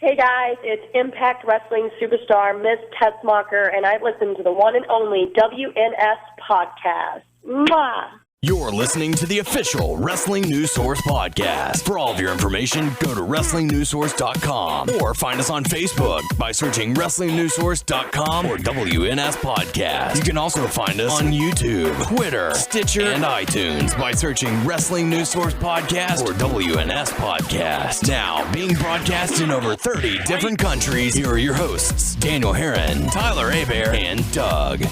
Hey guys, it's Impact Wrestling superstar Miss Tessmacher, and I listen to the one and only WNS podcast. Mwah! You're listening to the official Wrestling News Source podcast. For all of your information, go to WrestlingNewsSource.com or find us on Facebook by searching WrestlingNewsSource.com or WNS Podcast. You can also find us on YouTube, Twitter, Stitcher, and iTunes by searching Wrestling News Source Podcast or WNS Podcast. Now, being broadcast in over 30 different countries, here are your hosts, Daniel Herron, Tyler Hebert, and Doug.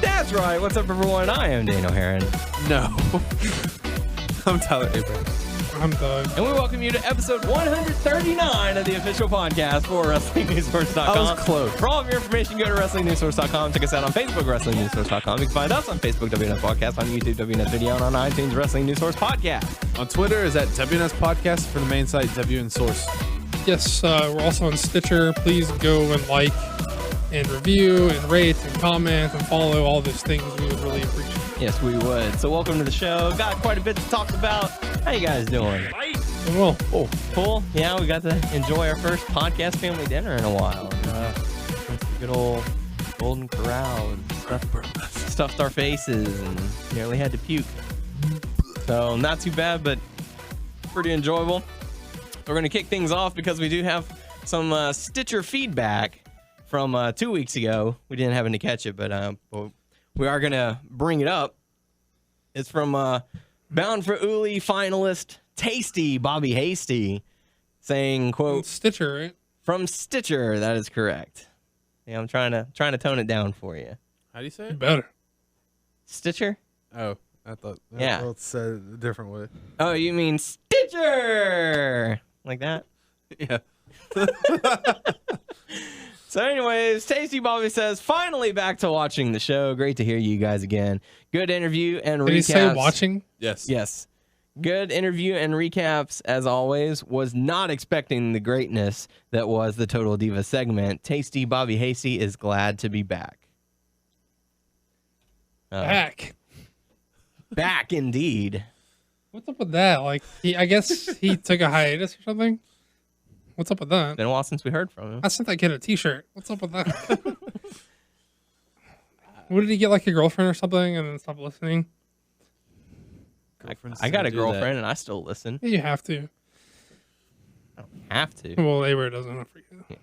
That's right. What's up, everyone? I am Daniel Herron. No. I'm Tyler Hebert. I'm Doug. And we welcome you to episode 139 of the official podcast for WrestlingNewsSource.com. I was close. For all of your information, go to WrestlingNewsSource.com. Check us out on Facebook, WrestlingNewsSource.com. You can find us on Facebook, WNS Podcast, on YouTube, WNS Video, and on iTunes, Wrestling News Source Podcast. On Twitter is at WNS Podcast, for the main site, WN Source. Yes, we're also on Stitcher. Please go and like and review and rate and comment and follow all those things. We would really appreciate it. Yes, we would. So welcome to the show. Got quite a bit to talk about. How you guys doing? Well, Oh, cool. Yeah, we got to enjoy our first podcast family dinner in a while. Went to the good old Golden Corral and stuffed our faces and nearly had to puke. So not too bad, but pretty enjoyable. We're going to kick things off because we do have some Stitcher feedback from 2 weeks ago. We didn't happen to catch it, but we are going to bring it up. It's from Bound for Uli finalist Tasty Bobby Hasty saying, quote, Stitcher, right? from Stitcher. That is correct. Yeah, I'm trying to tone it down for you. How do you say You it? better. Stitcher? Oh, I thought Yeah. it said it a different way. Oh, you mean Stitcher? Like that? Yeah. So anyways, Tasty Bobby says, finally back to watching the show. Great to hear you guys again. Good interview and recaps. Did he say watching? Yes. Yes. Good interview and recaps, as always. Was not expecting the greatness that was the Total Divas segment. Tasty Bobby Hasty is glad to be back. Back. Back indeed. What's up with that? Like, I guess he took a hiatus or something? What's up with that? Been a while since we heard from him. I sent that kid a t-shirt. What's up with that? What did he get, like a girlfriend or something and then stop listening? I got a girlfriend and I still listen. Yeah, you have to. I don't have to. Well, Avery doesn't. I forget.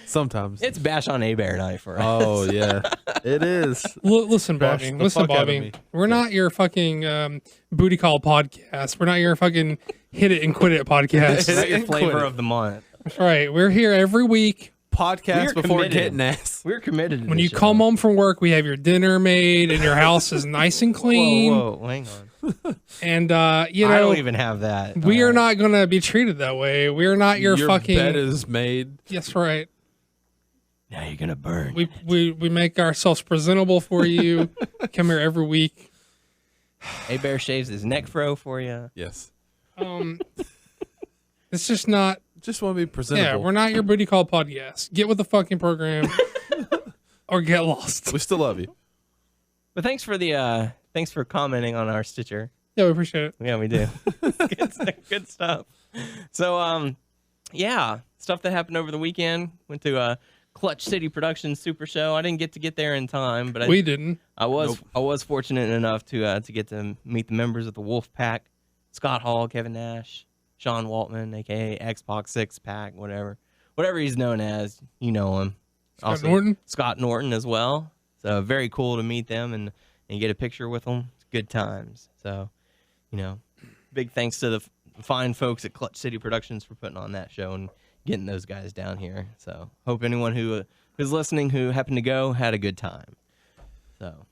Sometimes. It's Bash on A-Bear night for us. Oh, yeah. It is. Listen, Bash Bobby. the Listen, fuck out of Bobby. me. We're not your fucking booty call podcast. We're not your fucking hit it and quit it podcast. It's your and flavor quit it. of the month. That's right. We're here every week. Podcast We're before committed. getting ass. We're committed to When this you show. come home from work, we have your dinner made and your house is nice and clean. Whoa, hang on. And, you I know, don't even have that. we All are right. not going to be treated that way. We're not your fucking. bed is made. Yes, right. Now you're going to burn. We make ourselves presentable for you. Come here every week. A-Bear shaves his neck fro for you. Yes. It's just not. Just want to be presentable. Yeah, we're not your booty call podcast. Get with the fucking program or get lost. We still love you. But thanks for commenting on our Stitcher. Yeah, we appreciate it. Yeah, we do. Good stuff. So, yeah, stuff that happened over the weekend. Went to Clutch City Productions Super Show. I didn't get there in time, but We didn't. I was fortunate enough to get to meet the members of the Wolf Pack: Scott Hall, Kevin Nash, Sean Waltman, aka Xbox Six Pack, whatever he's known as. You know him. Scott Norton? Scott Norton as well. So very cool to meet them and get a picture with them. It's good times. So, big thanks to the fine folks at Clutch City Productions for putting on that show and getting those guys down here. So hope anyone who's listening who happened to go had a good time. So,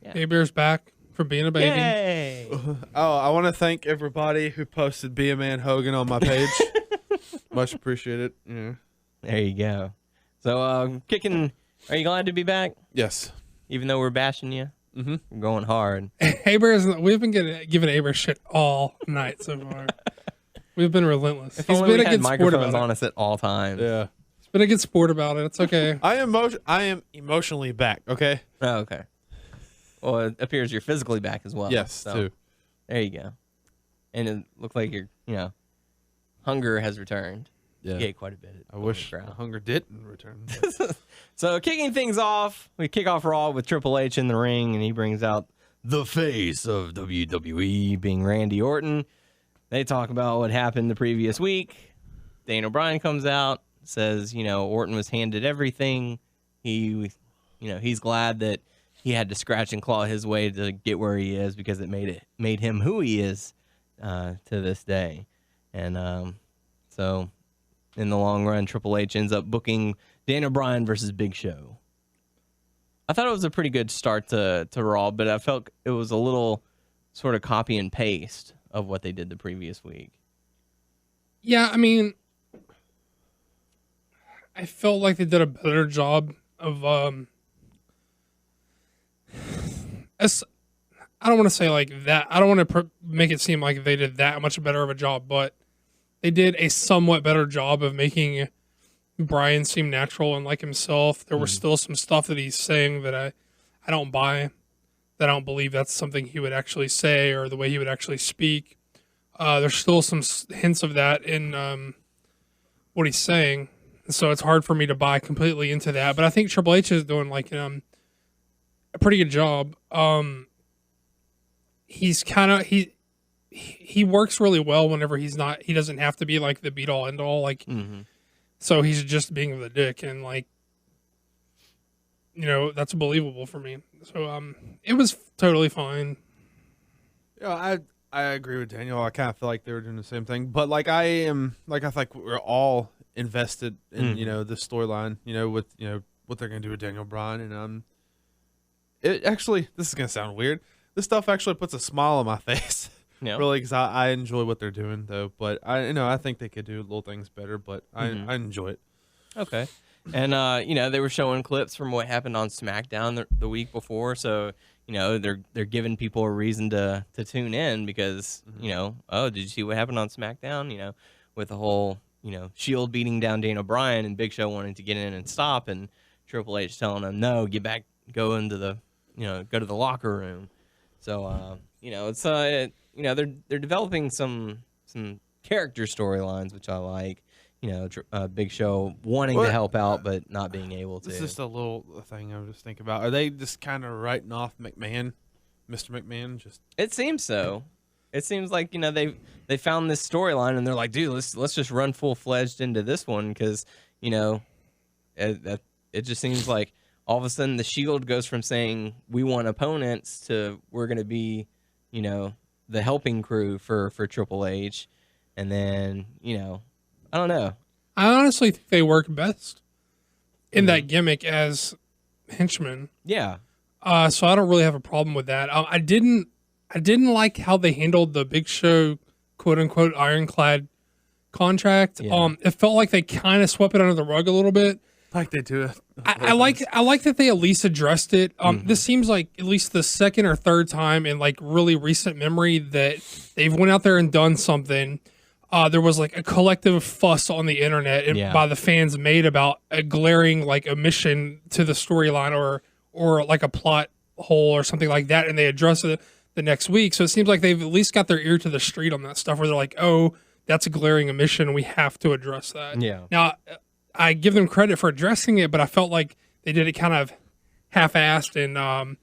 yeah. A-Bear's back from being a baby. Yay! Oh, I want to thank everybody who posted Be a Man Hogan on my page. Much appreciated. Yeah. There you go. So, are you glad to be back? Yes. Even though we're bashing you? Mm-hmm. We're going hard. We've been giving A-Bear shit all night so far. We've been relentless. If He's only been we a had good sport microphones about on it. us at all times. Yeah. He's been a good sport about it. It's okay. I am emotionally back, okay? Oh, okay. Well, it appears you're physically back as well. Yes, so too. There you go. And it looks like you're, hunger has returned. Yeah. He ate quite a bit. I wish hunger didn't return. So kicking things off, we kick off Raw with Triple H in the ring, and he brings out the face of WWE, being Randy Orton. They talk about what happened the previous week. Daniel Bryan comes out, says, Orton was handed everything. He's glad that he had to scratch and claw his way to get where he is because it made him who he is to this day. And so in the long run, Triple H ends up booking Daniel Bryan versus Big Show. I thought it was a pretty good start to Raw, but I felt it was a little sort of copy and paste of what they did the previous week. Yeah, I mean, I felt like they did a better job of I don't want to say like that. I don't want to make it seem like they did that much better of a job, but they did a somewhat better job of making Bryan seem natural and like himself. There was still some stuff that he's saying that I don't buy, that I don't believe that's something he would actually say or the way he would actually speak. There's still some hints of that in what he's saying. So it's hard for me to buy completely into that. But I think Triple H is doing like a pretty good job. He's kind of he works really well whenever he doesn't have to be like the beat all end all. Like, so he's just being the dick, and like, that's believable for me. So it was totally fine. Yeah, I agree with Daniel. I kind of feel like they were doing the same thing, but like I feel like we're all invested in this storyline. With what they're gonna do with Daniel Bryan, and it actually, this is gonna sound weird. This stuff actually puts a smile on my face. Yeah. Really, because I enjoy what they're doing though. But I think they could do little things better. But I enjoy it. Okay. And they were showing clips from what happened on SmackDown the week before, so they're giving people a reason to tune in because did you see what happened on SmackDown? With the whole Shield beating down Daniel Bryan and Big Show wanting to get in and stop, and Triple H telling them no, get back, go into the go to the locker room. So it's they're developing some character storylines, which I like. Big Show wanting to help out but not being able to. It's just a little thing I was just thinking about. Are they just kind of writing off McMahon, Mr. McMahon? Just it seems so. It seems like they found this storyline and they're like, dude, let's just run full fledged into this one because it just seems like all of a sudden the Shield goes from saying we want opponents to we're going to be the helping crew for Triple H, and then I don't know. I honestly think they work best in that gimmick as henchmen. Yeah. So I don't really have a problem with that. I didn't like how they handled the Big Show quote unquote ironclad contract. Yeah. It felt like they kind of swept it under the rug a little bit. like they do it. I like that they at least addressed it. This seems like at least the second or third time in like really recent memory that they've went out there and done something. There was like a collective fuss on the internet and by the fans made about a glaring like omission to the storyline or like a plot hole or something like that, and they address it the next week. So it seems like they've at least got their ear to the street on that stuff where they're like, oh, that's a glaring omission. We have to address that. Yeah. Now, I give them credit for addressing it, but I felt like they did it kind of half-assed and,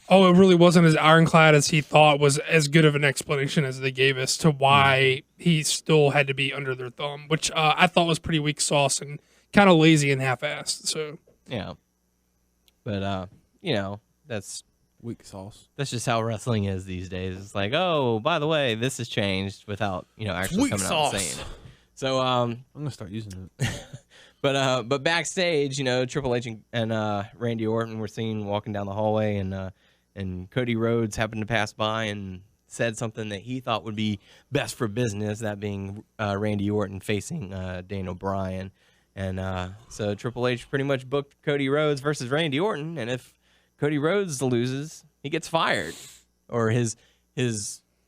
it really wasn't as ironclad as he thought, was as good of an explanation as they gave us to why he still had to be under their thumb, which I thought was pretty weak sauce and kind of lazy and half-assed. So yeah. But, that's Weak sauce. That's just how wrestling is these days. It's like, oh, by the way, this has changed without, actually Weak coming out sauce. and saying it. So, I'm gonna start using it. but backstage, Triple H and Randy Orton were seen walking down the hallway, and Cody Rhodes happened to pass by and said something that he thought would be best for business, that being Randy Orton facing Daniel Bryan. And so Triple H pretty much booked Cody Rhodes versus Randy Orton, and if Cody Rhodes loses, he gets fired, or his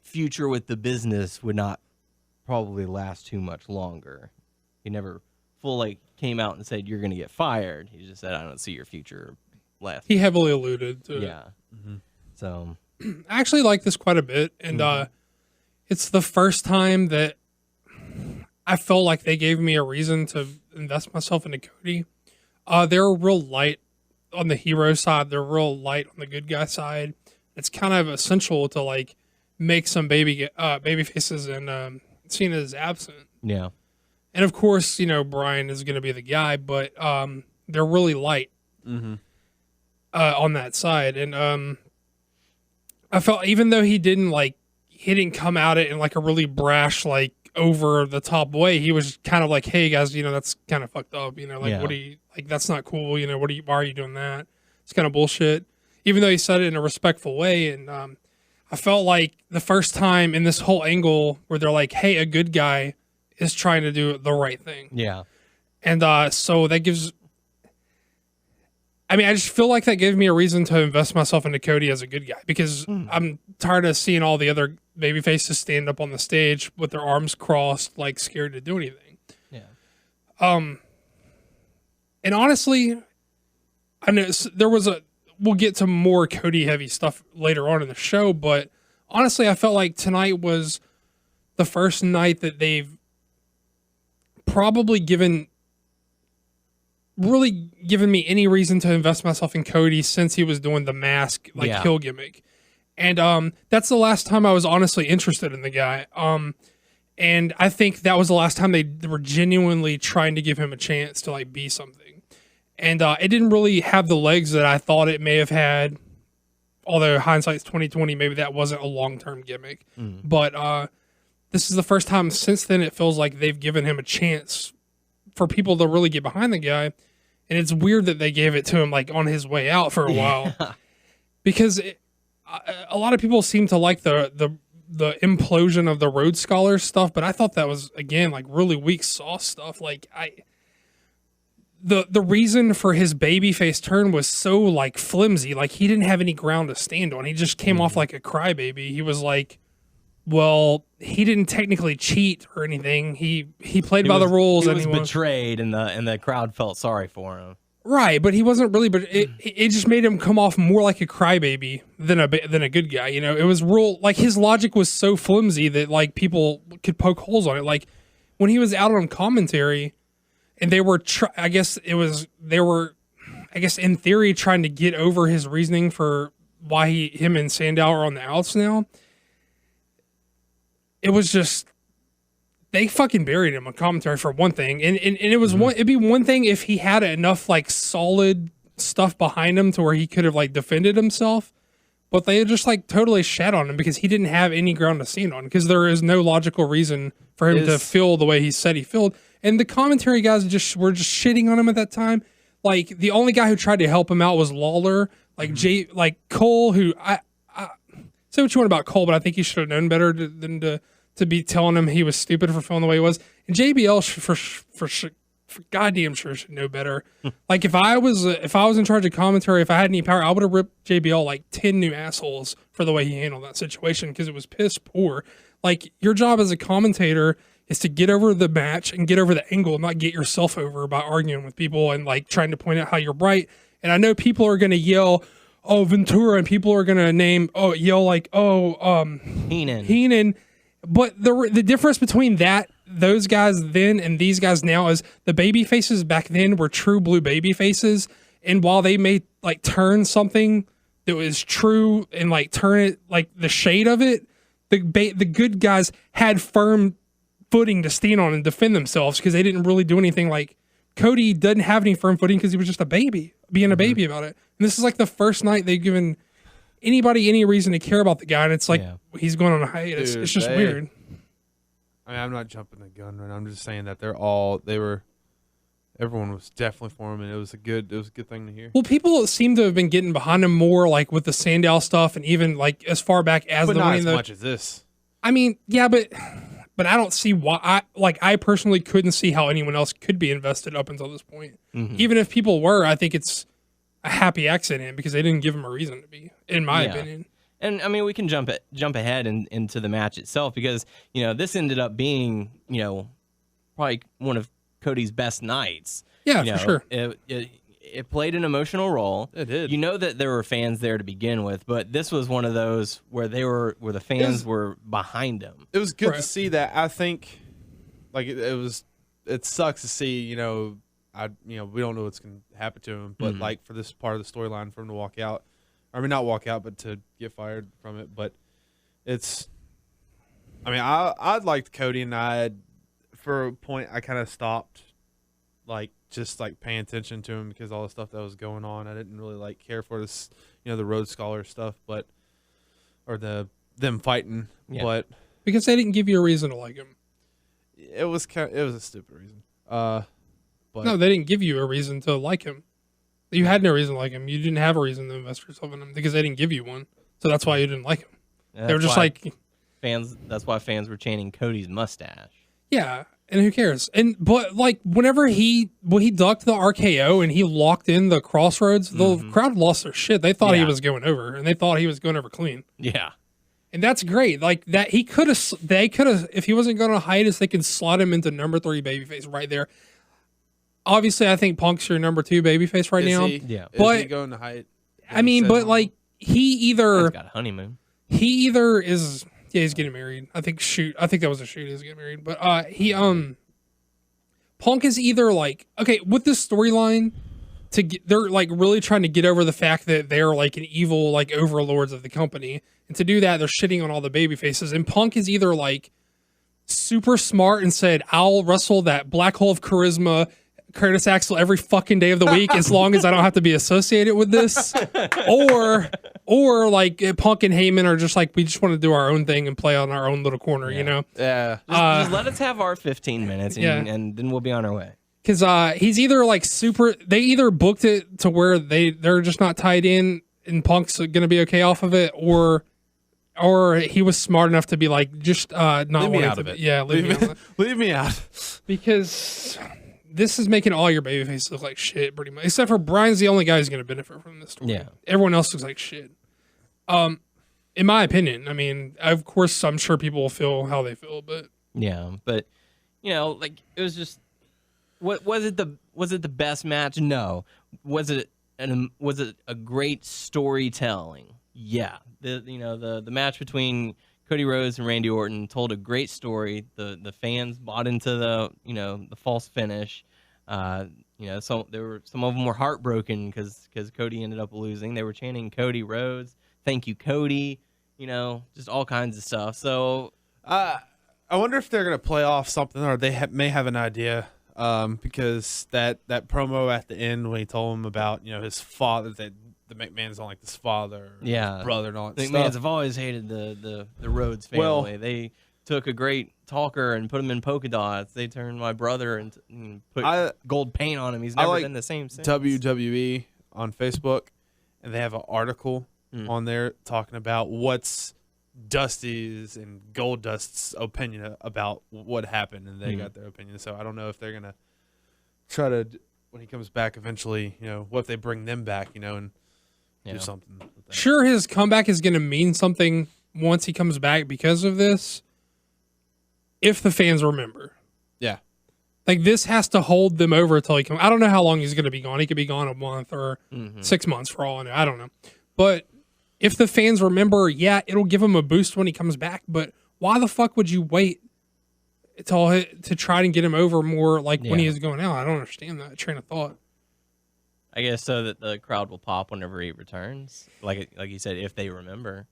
future with the business would not probably last too much longer. He never fully came out and said, you're going to get fired. He just said, I don't see your future last. he heavily alluded to it. Yeah. So I actually like this quite a bit, and it's the first time that I felt like they gave me a reason to invest myself into Cody. They're real light on the hero side. They're real light on the good guy side. It's kind of essential to like make some baby faces, and Cena's absent. Yeah. And of course, Bryan is going to be the guy, but they're really light on that side. And I felt even though he didn't come at it in like a really brash, like over the top way, he was kind of like, hey guys, that's kind of fucked up. What do you, like, that's not cool. Why are you doing that? It's kind of bullshit. Even though he said it in a respectful way. And I felt like the first time in this whole angle where they're like, hey, a good guy is trying to do the right thing. Yeah. And so that gives, I just feel like that gave me a reason to invest myself into Cody as a good guy, because I'm tired of seeing all the other baby faces stand up on the stage with their arms crossed, like scared to do anything. Yeah. And honestly, I know we'll get to more Cody heavy stuff later on in the show, but honestly, I felt like tonight was the first night that they've probably given me any reason to invest myself in Cody since he was doing the mask kill gimmick. And that's the last time I was honestly interested in the guy. And I think that was the last time they were genuinely trying to give him a chance to like be something. And it didn't really have the legs that I thought it may have had. Although hindsight's 2020, maybe that wasn't a long-term gimmick. But this is the first time since then it feels like they've given him a chance for people to really get behind the guy. And it's weird that they gave it to him like on his way out for a while, because a lot of people seem to like the implosion of the Rhodes Scholar stuff, but I thought that was again like really weak sauce stuff. Like the reason for his babyface turn was so like flimsy. Like he didn't have any ground to stand on. He just came off like a crybaby. He was like, well, he didn't technically cheat or anything. He played by the rules. He was betrayed, and the crowd felt sorry for him. Right, but he wasn't really. But it just made him come off more like a crybaby than a good guy. It was real. Like his logic was so flimsy that like people could poke holes on it. Like when he was out on commentary, and they were, I guess in theory trying to get over his reasoning for why him and Sandow are on the outs now. It was just, they fucking buried him on commentary for one thing. And it was it'd be one thing if he had enough like solid stuff behind him to where he could have like defended himself, but they just like totally shat on him because he didn't have any ground to stand on, because there is no logical reason for him to feel the way he said he felt. And the commentary guys were just shitting on him at that time. Like the only guy who tried to help him out was Lawler, like Cole, who I say what you want about Cole, but I think he should have known better than to be telling him he was stupid for feeling the way he was. And JBL for goddamn sure should know better. Like if I was in charge of commentary, if I had any power, I would have ripped JBL like 10 new assholes for the way he handled that situation, because it was piss poor. Like your job as a commentator is to get over the match and get over the angle, not get yourself over by arguing with people and like trying to point out how you're right. And I know people are going to yell, oh, Ventura, and people are going to yell like, Heenan. But the difference between those guys then and these guys now is the baby faces back then were true blue baby faces. And while they may like turn something that was true and like turn it like the shade of it, the good guys had firm footing to stand on and defend themselves, because they didn't really do anything. Like Cody doesn't have any firm footing because he was just a baby, being a baby about it. And this is like the first night they've given anybody any reason to care about the guy, and it's like he's going on a hiatus. Dude, it's just weird. I mean, I'm not jumping the gun, right? I'm just saying that everyone was definitely for him, and it was a good thing to hear. Well, people seem to have been getting behind him more, like with the Sandow stuff, and even like as far back as but not as much as this. I mean, yeah, but I don't see why. I personally couldn't see how anyone else could be invested up until this point. Even if people were, I think it's a happy accident because they didn't give him a reason to be, in my opinion. And I mean, we can jump ahead into the match itself, because this ended up being probably one of Cody's best nights. Yeah, for sure. It played an emotional role. It did. That there were fans there to begin with, but this was one of those where the fans were behind him. It was good to see that. I think like it was. It sucks to see, we don't know what's gonna happen to him, but like for this part of the storyline, for him to walk out, I mean not walk out, but to get fired from it. But I liked Cody, and for a point I kind of stopped, like just like paying attention to him because all the stuff that was going on. I didn't really like care for this, the Rhodes Scholar stuff, or them fighting, but because they didn't give you a reason to like him. It was a stupid reason. But no, they didn't give you a reason to like him. You had no reason to like him. You didn't have a reason to invest yourself in him because they didn't give you one. So that's why you didn't like him. They were just like fans. That's why fans were chanting Cody's mustache. Yeah, and who cares? But like whenever he ducked the RKO and he locked in the crossroads, the crowd lost their shit. They thought he was going over, and they thought he was going over clean. Yeah. And that's great. Like that, they could have, if he wasn't going to hiatus, they could slot him into number 3 babyface right there. Obviously, I think Punk's your number 2 babyface right now. Yeah. But is he going to height? I mean, but like he either He's got a honeymoon. He either is he's getting married. I think that was a shoot. He's getting married. But Punk is either like, okay, with this storyline, they're like really trying to get over the fact that they're like an evil like overlords of the company. And to do that, they're shitting on all the baby faces. And Punk is either like super smart and said, I'll wrestle that black hole of charisma, Curtis Axel, every fucking day of the week as long as I don't have to be associated with this. or like Punk and Heyman are just like, we just want to do our own thing and play on our own little corner, you know? Yeah. Just let us have our 15 minutes and then we'll be on our way. Because he's either like they either booked it to where they're just not tied in and Punk's going to be okay off of it, or he was smart enough to be like, just not leave me out of it. Yeah, leave me out of it. Leave me out. Because this is making all your babyfaces look like shit, pretty much. Except for Brian's the only guy who's going to benefit from this story. Yeah. Everyone else looks like shit. In my opinion, I mean, of course, I'm sure people will feel how they feel, but yeah, but like it was just, was it the best match? No. Was it a great storytelling? Yeah. The match between Cody Rhodes and Randy Orton told a great story. The fans bought into the false finish. Some of them were heartbroken because Cody ended up losing. They were chanting Cody Rhodes, thank you Cody, just all kinds of stuff. So I wonder if they're gonna play off something, or they may have an idea. Because that promo at the end when he told him about his father, that the McMahons don't like his father, or his brother, and all that stuff. McMahons have always hated the Rhodes family. Well, they took a great talker and put him in polka dots. They turned my brother and put gold paint on him. He's never been the same since. WWE on Facebook, and they have an article on there talking about what's Dusty's and Goldust's opinion about what happened, and they got their opinion. So I don't know if they're gonna try to, when he comes back eventually, what if they bring them back, and do something with that. Sure, his comeback is going to mean something once he comes back because of this, if the fans remember. Yeah. Like, this has to hold them over until he comes. I don't know how long he's going to be gone. He could be gone a month or 6 months for all I know. I don't know. But if the fans remember, it'll give him a boost when he comes back. But why the fuck would you wait to try and get him over more when he is going out? I don't understand that train of thought. I guess so that the crowd will pop whenever he returns. Like you said, if they remember.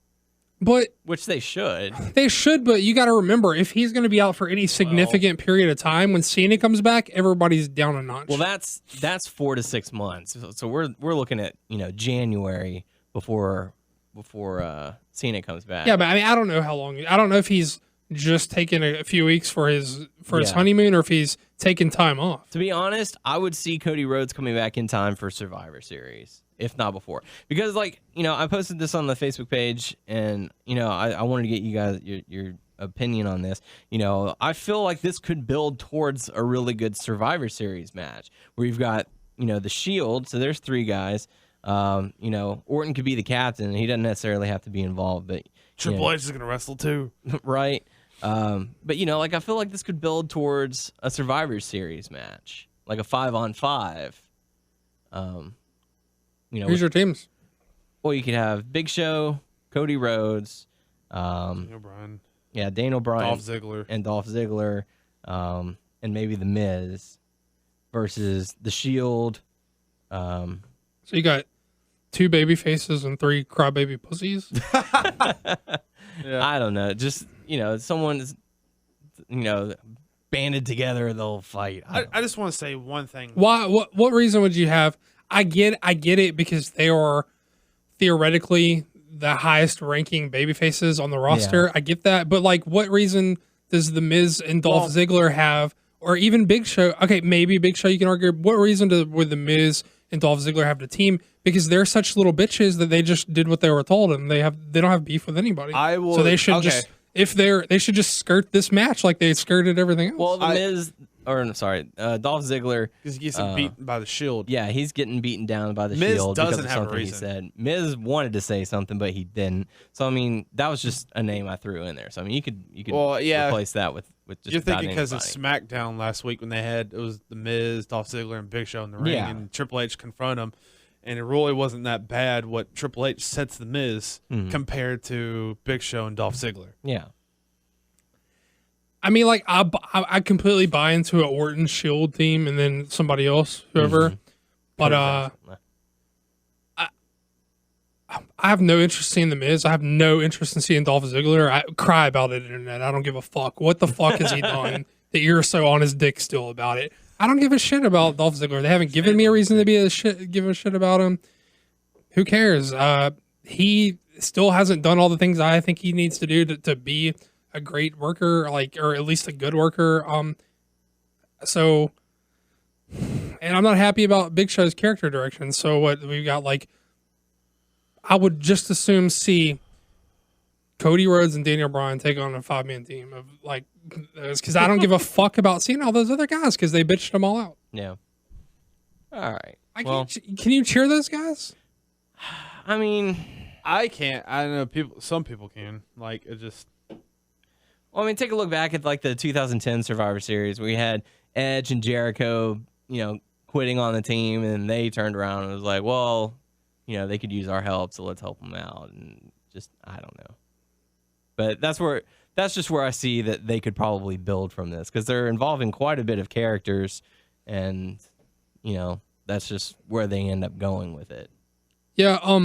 But which they should. They should, but you got to remember, if he's going to be out for any significant period of time, when Cena comes back, everybody's down a notch. Well, that's 4 to 6 months. So we're looking at January before Cena comes back. Yeah, but I mean, I don't know how long. I don't know if he's just taking a few weeks for his honeymoon, or if he's taking time off. To be honest, I would see Cody Rhodes coming back in time for Survivor Series, if not before. Because I posted this on the Facebook page, and I wanted to get you guys your opinion on this. I feel like this could build towards a really good Survivor Series match where you've got the Shield. So there's 3 guys. Orton could be the captain, and he doesn't necessarily have to be involved, but Triple H is gonna wrestle too, right? But I feel like this could build towards a Survivor Series match, like a 5-on-5. Who's your teams? Well, you could have Big Show, Cody Rhodes, Daniel Bryan, Daniel Bryan, Dolph Ziggler, and Dolph Ziggler. and maybe the Miz versus the Shield. So you got 2 baby faces and 3 crybaby pussies. I don't know. Just, someone's, banded together, they'll fight. I just want to say one thing. Why? What reason would you have? I get it because they are theoretically the highest ranking baby faces on the roster. Yeah. I get that, but like, what reason does the Miz and Dolph Ziggler have, or even Big Show? Okay, maybe Big Show you can argue. What reason would the Miz and Dolph Ziggler have the team? Because they're such little bitches that they just did what they were told, and they don't have beef with anybody. So they should just they should just skirt this match like they skirted everything else. Well, Dolph Ziggler. Because he gets beaten by the Shield. Yeah, he's getting beaten down by the Miz Shield doesn't because of have a something he reason. said. Miz wanted to say something, but he didn't. So I mean, that was just a name I threw in there. So I mean, you could replace that with just. You're thinking because of anybody. SmackDown last week when it was the Miz, Dolph Ziggler, and Big Show in the ring, and Triple H confront him, and it really wasn't that bad what Triple H said to the Miz compared to Big Show and Dolph Ziggler. Yeah. I mean, like, I completely buy into an Orton Shield team and then somebody else, whoever. But I have no interest in seeing the Miz. I have no interest in seeing Dolph Ziggler. I cry about it, internet. I don't give a fuck. What the fuck has he done that you're so on his dick still about it? I don't give a shit about Dolph Ziggler. They haven't given me a reason to give a shit about him. Who cares? He still hasn't done all the things I think he needs to do to be a great worker, or at least a good worker. And I'm not happy about Big Show's character direction. So what we've got, I would just assume see Cody Rhodes and Daniel Bryan take on a 5-man team of because I don't give a fuck about seeing all those other guys because they bitched them all out. Yeah. All right. Can you cheer those guys? I mean, I can't. I don't know. Some people can. It just. Well, I mean, take a look back at the 2010 Survivor Series. We had Edge and Jericho, quitting on the team, and they turned around and was like, well, they could use our help, so let's help them out. And just, I don't know. But that's just where I see that they could probably build from this, because they're involving quite a bit of characters, and, that's just where they end up going with it. Yeah, I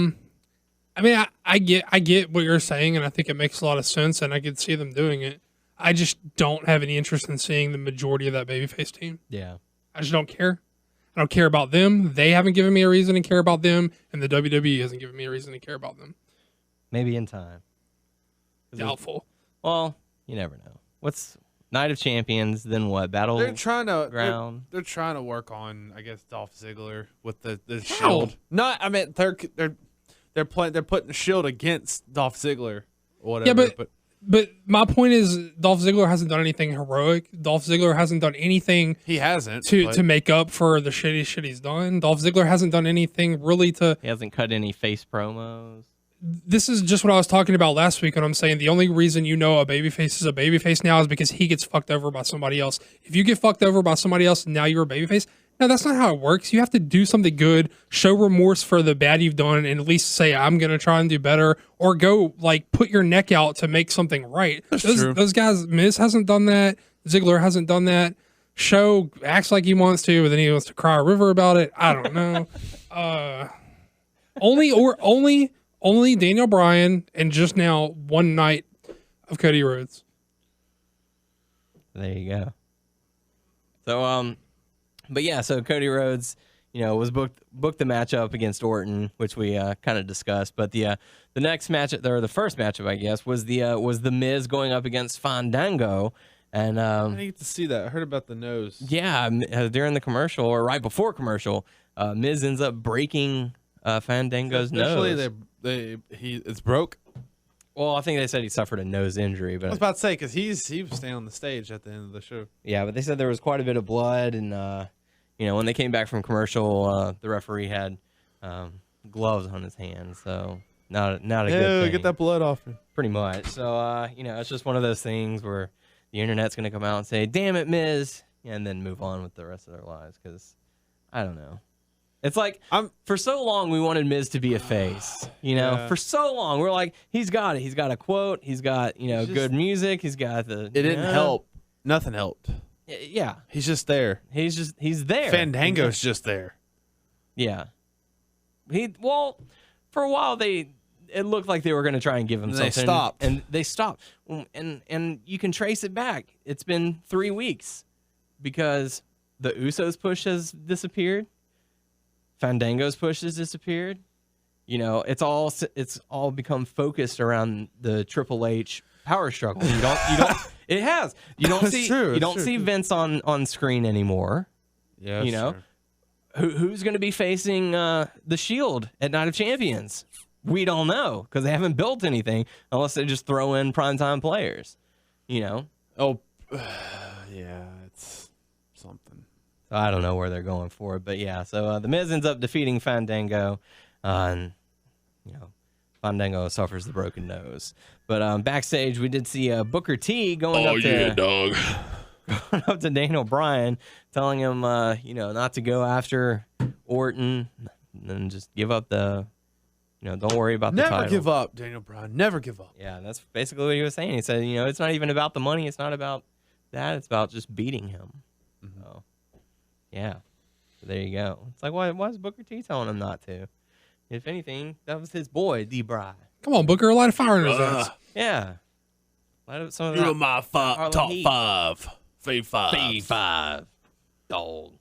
mean, I get what you're saying, and I think it makes a lot of sense, and I could see them doing it. I just don't have any interest in seeing the majority of that babyface team. Yeah. I just don't care. I don't care about them. They haven't given me a reason to care about them, and the WWE hasn't given me a reason to care about them. Maybe in time. Doubtful. Well, you never know. What's Night of Champions, then what? Battle They're trying to Ground? They're trying to work on, I guess, Dolph Ziggler with the How? Shield. No, I mean they're putting the Shield against Dolph Ziggler or whatever. Yeah, but my point is Dolph Ziggler hasn't done anything heroic. Dolph Ziggler hasn't done anything he hasn't to make up for the shitty shit he's done. Dolph Ziggler hasn't done anything really to. He hasn't cut any face promos. This is just what I was talking about last week when I'm saying the only reason a babyface is a babyface now is because he gets fucked over by somebody else. If you get fucked over by somebody else, now you're a babyface. No, that's not how it works. You have to do something good, show remorse for the bad you've done, and at least say, I'm going to try and do better, or go, put your neck out to make something right. Those guys, Miz hasn't done that. Ziggler hasn't done that. Show acts like he wants to, but then he wants to cry a river about it. I don't know. Only Daniel Bryan and just now one night of Cody Rhodes. There you go. So, but yeah, so Cody Rhodes, was booked the matchup against Orton, which we kind of discussed. But the next matchup, or the first matchup, I guess, was the Miz going up against Fandango, and I didn't get to see that. I heard about the nose. Yeah, during the commercial or right before commercial, Miz ends up breaking Fandango's nose. It's broke. Well, I think they said he suffered a nose injury, but I was about to say because he was staying on the stage at the end of the show. Yeah, but they said there was quite a bit of blood, and when they came back from commercial, the referee had gloves on his hands, so not a good thing. Get that blood off him. Pretty much. So it's just one of those things where the internet's gonna come out and say, "Damn it, Miz," and then move on with the rest of their lives, because I don't know. It's like, for so long we wanted Miz to be a face, Yeah. For so long we're like, he's got it. He's got a quote. He's got good music. He's got the. It didn't help nothing helped. Yeah, He's just there. he's there. Fandango's just there. Yeah. For a while it looked like they were going to try and give him And something. they stopped. And they stopped. And you can trace it back. It's been 3 weeks because the Usos push has disappeared. Fandango's push has disappeared. You know, it's all become focused around the Triple H power struggle. You don't it has. You don't That's see true, you don't that's see true. Vince on screen anymore. Yeah, You know? Who's going to be facing the Shield at Night of Champions? We don't know because they haven't built anything unless they just throw in primetime players. You know, Oh, yeah, it's something. so I don't know where they're going for it, but yeah. So the Miz ends up defeating Fandango, and you know, Fandango suffers the broken nose. But backstage, we did see Booker T going up to dog. going up to Daniel Bryan, telling him, not to go after Orton, and just give up the. Don't worry about the title. Never give up, Daniel Bryan. Never give up. Yeah, that's basically what he was saying. He said, it's not even about the money. It's not about that. It's about just beating him. Mm-hmm. So, yeah. So there you go. It's like, why is Booker T telling him not to? If anything, that was his boy, D-Bry. Come on, Booker, light a fire in his ass. Yeah. Light up some of You're that my Harlem top Heat. 5. Fave 5. P5. Dog.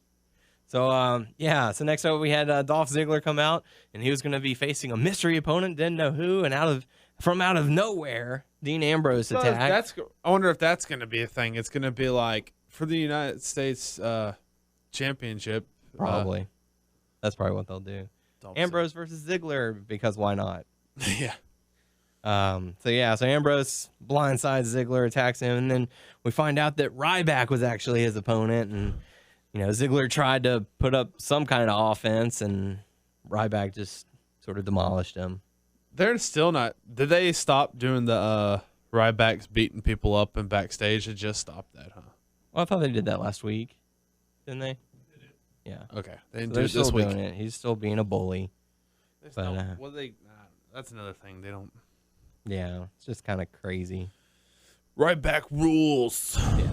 So, so next up we had Dolph Ziggler come out, and he was going to be facing a mystery opponent, didn't know who, and from out of nowhere, Dean Ambrose attacked. I wonder if that's going to be a thing. It's going to be like for the United States Championship. Probably. That's probably what they'll do. Dolph Ambrose versus Ziggler, because why not? yeah. So Ambrose blindsides Ziggler, attacks him, and then we find out that Ryback was actually his opponent, and Ziggler tried to put up some kind of offense, and Ryback just sort of demolished him. They're still not. Did they stop doing the Rybacks beating people up and backstage? It just stopped that, huh? Well, I thought they did that last week, didn't they? Yeah. Okay. They So didn't they're do it still this week. doing it. He's still being a bully. But, that's another thing. They don't. Yeah, it's just kind of crazy. Ryback rules. Yeah.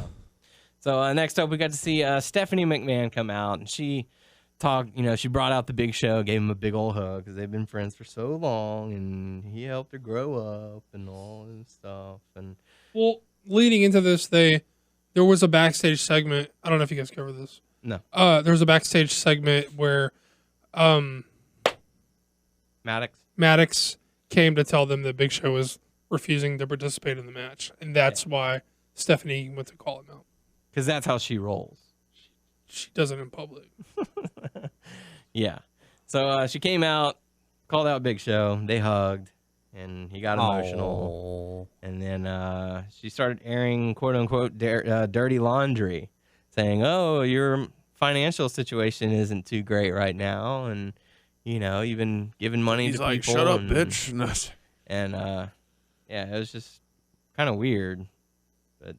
So next up, we got to see Stephanie McMahon come out, and she talked. She brought out the Big Show, gave him a big old hug because they've been friends for so long, and he helped her grow up and all this stuff. And Well, leading into this, there was a backstage segment. I don't know if you guys covered this. no, There was a backstage segment where Maddox. came to tell them that Big Show was refusing to participate in the match, and that's why Stephanie went to call him out. Because that's how she rolls. She does it in public. Yeah. So she came out, called out Big Show. They hugged, and he got emotional. And then she started airing, quote unquote, dirty laundry, saying, "Oh, your financial situation isn't too great right now, and you've been giving money He's to like, people." shut up, and, bitch. No. And it was just kind of weird, but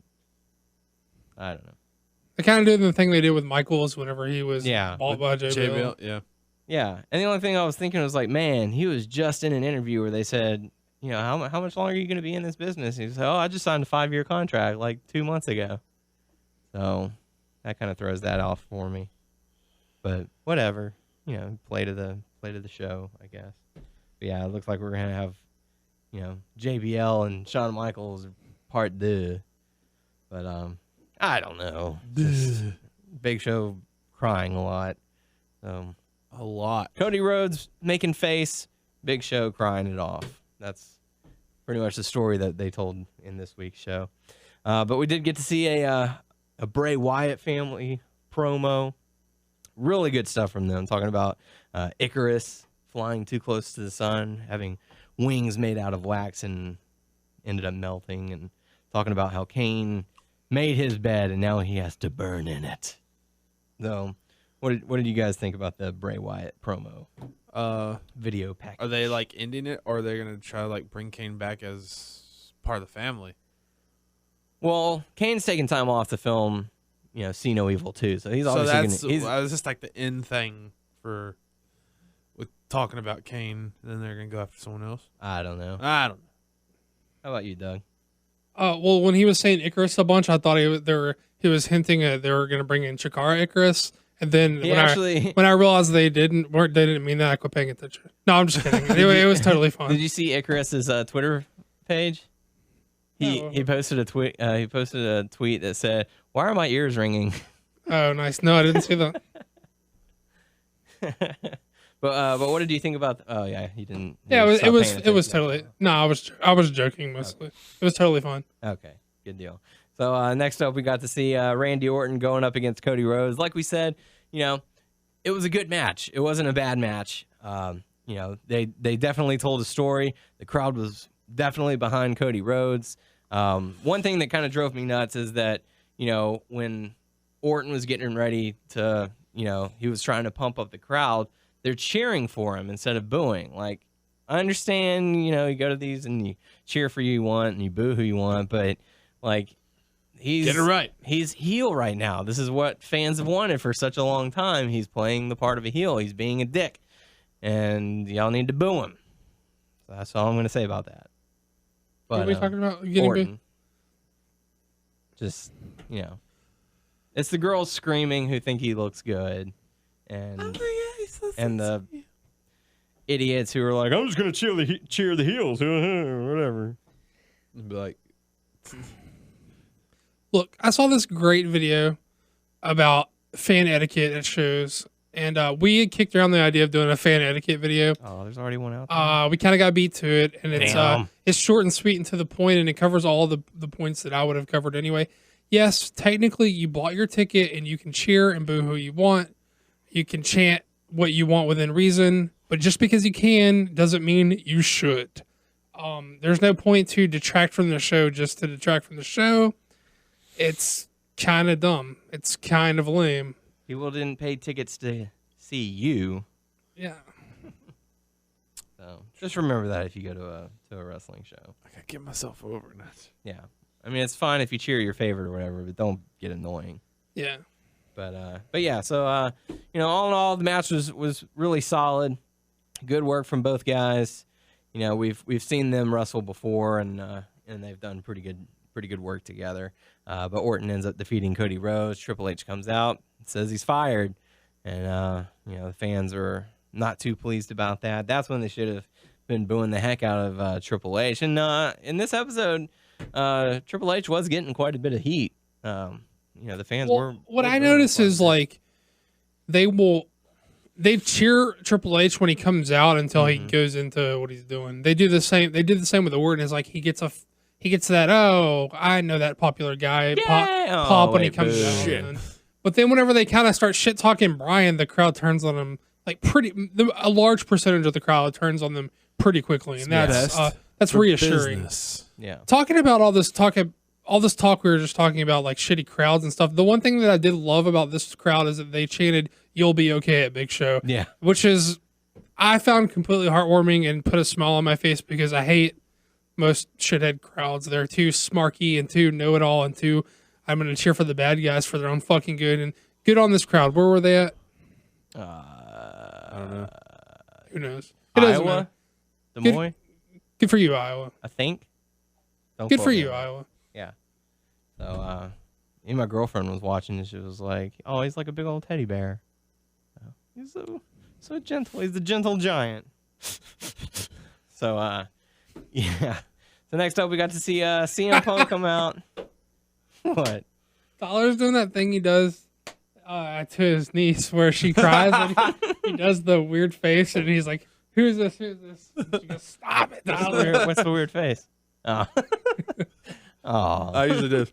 I don't know. They kind of did the thing they did with Michaels whenever he was Yeah, bought by JBL. Yeah. Yeah, and the only thing I was thinking was like, man, he was just in an interview where they said, how much longer are you going to be in this business? He said, I just signed a 5-year contract like 2 months ago. So that kind of throws that off for me. But whatever, play to the show, I guess. But yeah, it looks like we're gonna have, JBL and Shawn Michaels part 2. But I don't know. Just Big Show crying a lot. A lot. Cody Rhodes making face, Big Show crying it off. That's pretty much the story that they told in this week's show. But we did get to see a Bray Wyatt family promo. Really good stuff from them, talking about Icarus flying too close to the sun, having wings made out of wax and ended up melting, and talking about how Kane made his bed and now he has to burn in it. So, what did you guys think about the Bray Wyatt promo video package? Are they like ending it, or are they gonna try to like bring Kane back as part of the family? Well, Kane's taking time off to film, See No Evil 2, so he's obviously was just like the end thing for with talking about Kane. Then they're gonna go after someone else. I don't know. I don't know. How about you, Doug? Well, when he was saying Icarus a bunch, I thought he was hinting at they were going to bring in Chikara Icarus, and then when I realized they didn't mean that, I quit paying attention. No, I'm just kidding. Anyway, it was totally fun. Did you see Icarus's Twitter page? He posted a tweet. He posted a tweet that said, "Why are my ears ringing?" Oh, nice. No, I didn't see that. But what did you think about? Oh yeah, he didn't. Yeah, it was totally. No, I was joking mostly. Okay. It was totally fun. Okay, good deal. So next up, we got to see Randy Orton going up against Cody Rhodes. Like we said, it was a good match. It wasn't a bad match. They definitely told a story. The crowd was definitely behind Cody Rhodes. One thing that kind of drove me nuts is that when Orton was getting ready to, he was trying to pump up the crowd. They're cheering for him instead of booing. Like, I understand, you go to these and you cheer for who you want and you boo who you want, but like, get it right. He's heel right now. This is what fans have wanted for such a long time. He's playing the part of a heel. He's being a dick, and y'all need to boo him. So that's all I'm going to say about that. But, what are we talking about? Getting Orton, just it's the girls screaming who think he looks good, and the idiots who are like, I'm just going to cheer the heels, whatever. And be like, look, I saw this great video about fan etiquette at shows, and we had kicked around the idea of doing a fan etiquette video. Oh, there's already one out there. We kind of got beat to it, and it's short and sweet and to the point, and it covers all the points that I would have covered anyway. Yes, technically, you bought your ticket, and you can cheer and boo who you want. You can chant what you want within reason, but just because you can doesn't mean you should. There's no point to detract from the show just to detract from the show. It's kind of dumb. It's kind of lame. People didn't pay tickets to see you. Yeah. So just remember that if you go to a wrestling show. I gotta get myself over it. Yeah. I mean, it's fine if you cheer your favorite or whatever, but don't get annoying. Yeah. But yeah, so all in all, the match was really solid. Good work from both guys. We've seen them wrestle before, and they've done pretty good work together. But Orton ends up defeating Cody Rhodes. Triple H comes out, says he's fired, and the fans are not too pleased about that. That's when they should have been booing the heck out of Triple H. And in this episode, Triple H was getting quite a bit of heat. The fans were. What I notice is like they cheer Triple H when he comes out until he goes into what he's doing. They do the same. They did the same with Orton. It's like he gets that, I know that popular guy pop when he comes out. But then whenever they kind of start shit talking Bryan, the crowd turns on him like a large percentage of the crowd turns on them pretty quickly, and that's reassuring. Business. Yeah. Talking about all this talk we were just talking about, like shitty crowds and stuff. The one thing that I did love about this crowd is that they chanted "You'll be okay" at Big Show. Yeah. Which I found completely heartwarming and put a smile on my face because I hate most shithead crowds. They're too smarky and too know-it-all and too, I'm going to cheer for the bad guys for their own fucking good. And good on this crowd. Where were they at? I don't know. Who knows? Iowa? Des Moines? Good for you, Iowa. I think. Good for you, Iowa. Yeah. So, my girlfriend was watching and she was like, oh, he's like a big old teddy bear. He's so gentle. He's the gentle giant. So, yeah. So next up, we got to see CM Punk come out. What? Tyler's doing that thing he does to his niece where she cries and he does the weird face and he's like, who's this? Who's this? And she goes, stop it, Tyler. What's the weird face? Oh. Oh. I usually do.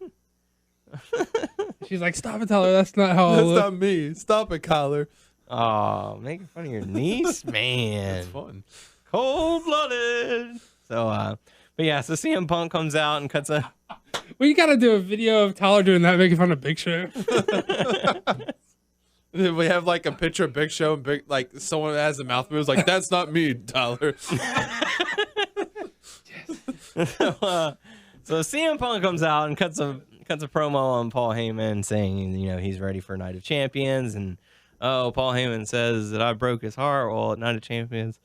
She's like, stop it, Tyler. That's not how I That's look. not me. Stop it, Kyler. Oh, making fun of your niece? Man. That's fun. Cold-blooded. So, but yeah, so CM Punk comes out and cuts a... We got to do a video of Tyler doing that, making fun of Big Show. Then we have like a picture of Big Show and like someone that has the mouth moves like, that's not me, Tyler. So CM Punk comes out and cuts a promo on Paul Heyman saying, he's ready for Night of Champions. And, Paul Heyman says that I broke his heart. Well, at Night of Champions,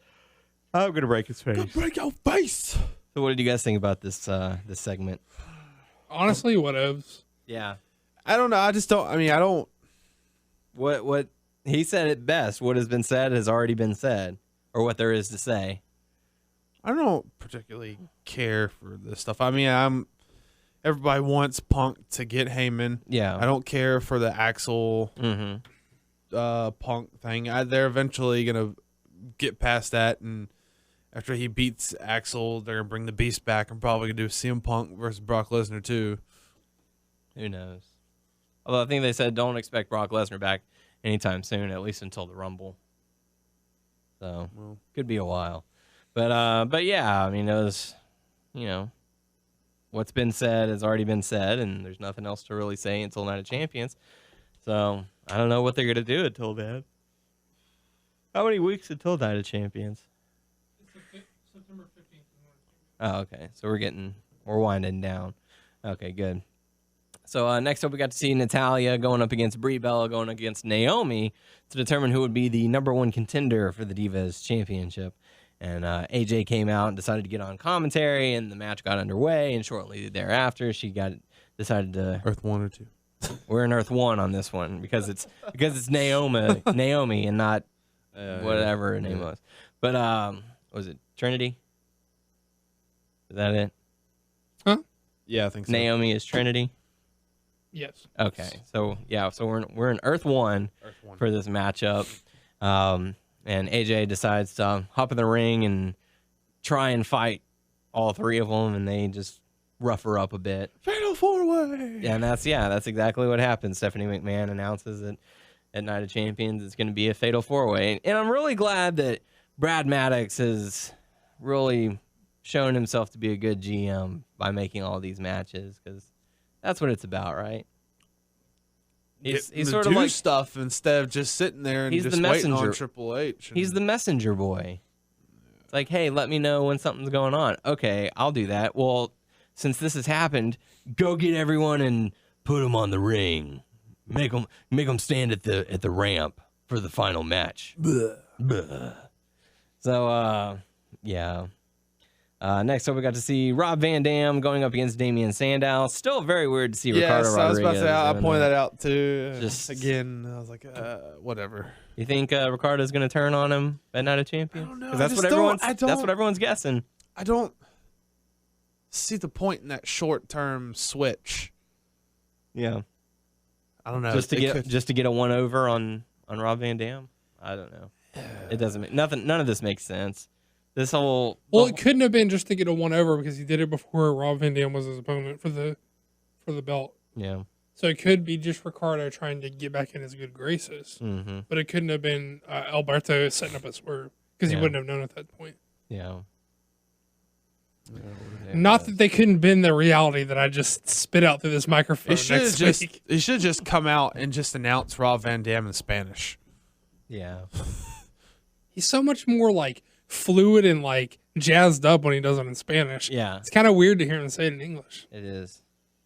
I'm going to break his face. Break your face. So what did you guys think about this segment? Honestly, whatevs. Yeah. I don't know. I just don't. I mean, I don't. What he said it best. What has been said has already been said, or what there is to say. I don't particularly care for this stuff. I mean, everybody wants Punk to get Heyman. Yeah. I don't care for the Axel Punk thing. They're eventually gonna get past that, and after he beats Axel, they're gonna bring the Beast back. I'm probably gonna do CM Punk versus Brock Lesnar too. Who knows? Although I think they said don't expect Brock Lesnar back anytime soon, at least until the Rumble. So could be a while. But yeah, I mean, it was, what's been said has already been said, and there's nothing else to really say until Night of Champions. So I don't know what they're gonna do until then. How many weeks until Night of Champions? September 15th. Oh, okay. So we're winding down. Okay, good. So next up, we got to see Natalya going up against Brie Bella, going against Naomi to determine who would be the #1 contender for the Divas Championship. And AJ came out and decided to get on commentary, and the match got underway. And shortly thereafter, she decided to Earth 1 or 2. We're in Earth 1 on this one because it's Naomi, and not whatever her name was. But was it Trinity? Is that it? Huh? Yeah, I think so. Naomi is Trinity. Yes. Okay, so yeah, so we're in Earth 1 for this matchup, and AJ decides to hop in the ring and try and fight all three of them, and they just rough her up a bit. Fatal 4-way. Yeah, and that's exactly what happens. Stephanie McMahon announces that at Night of Champions it's going to be a fatal 4-way, and I'm really glad that Brad Maddox has really shown himself to be a good GM by making all these matches, because that's what it's about, right? He's sort of like stuff instead of just sitting there and just waiting on Triple H. He's the messenger boy. It's like, hey, let me know when something's going on. Okay, I'll do that. Well, since this has happened, go get everyone and put them on the ring. Make them stand at the ramp for the final match. Buh. So, yeah. Next up, we got to see Rob Van Dam going up against Damian Sandow. Still very weird to see Ricardo Rodriguez. I was about to say, I pointed that out too. Just again, I was like, whatever. You think Ricardo's going to turn on him at Night of Champions? I don't know. Because that's what everyone's guessing. I don't see the point in that short-term switch. Yeah. I don't know. Just to get a 1-over on Rob Van Dam? I don't know. It doesn't make nothing. None of this makes sense. This whole it couldn't have been just to get a 1-over because he did it before Rob Van Dam was his opponent for the belt. Yeah. So it could be just Ricardo trying to get back in his good graces. Mm-hmm. But it couldn't have been Alberto setting up a swerve because he wouldn't have known at that point. Yeah. Not that they couldn't bend the reality that I just spit out through this microphone next week. He should just come out and just announce Rob Van Dam in Spanish. Yeah. He's so much more like fluid and like jazzed up when he does it in Spanish. Yeah. It's kind of weird to hear him say it in English. It is.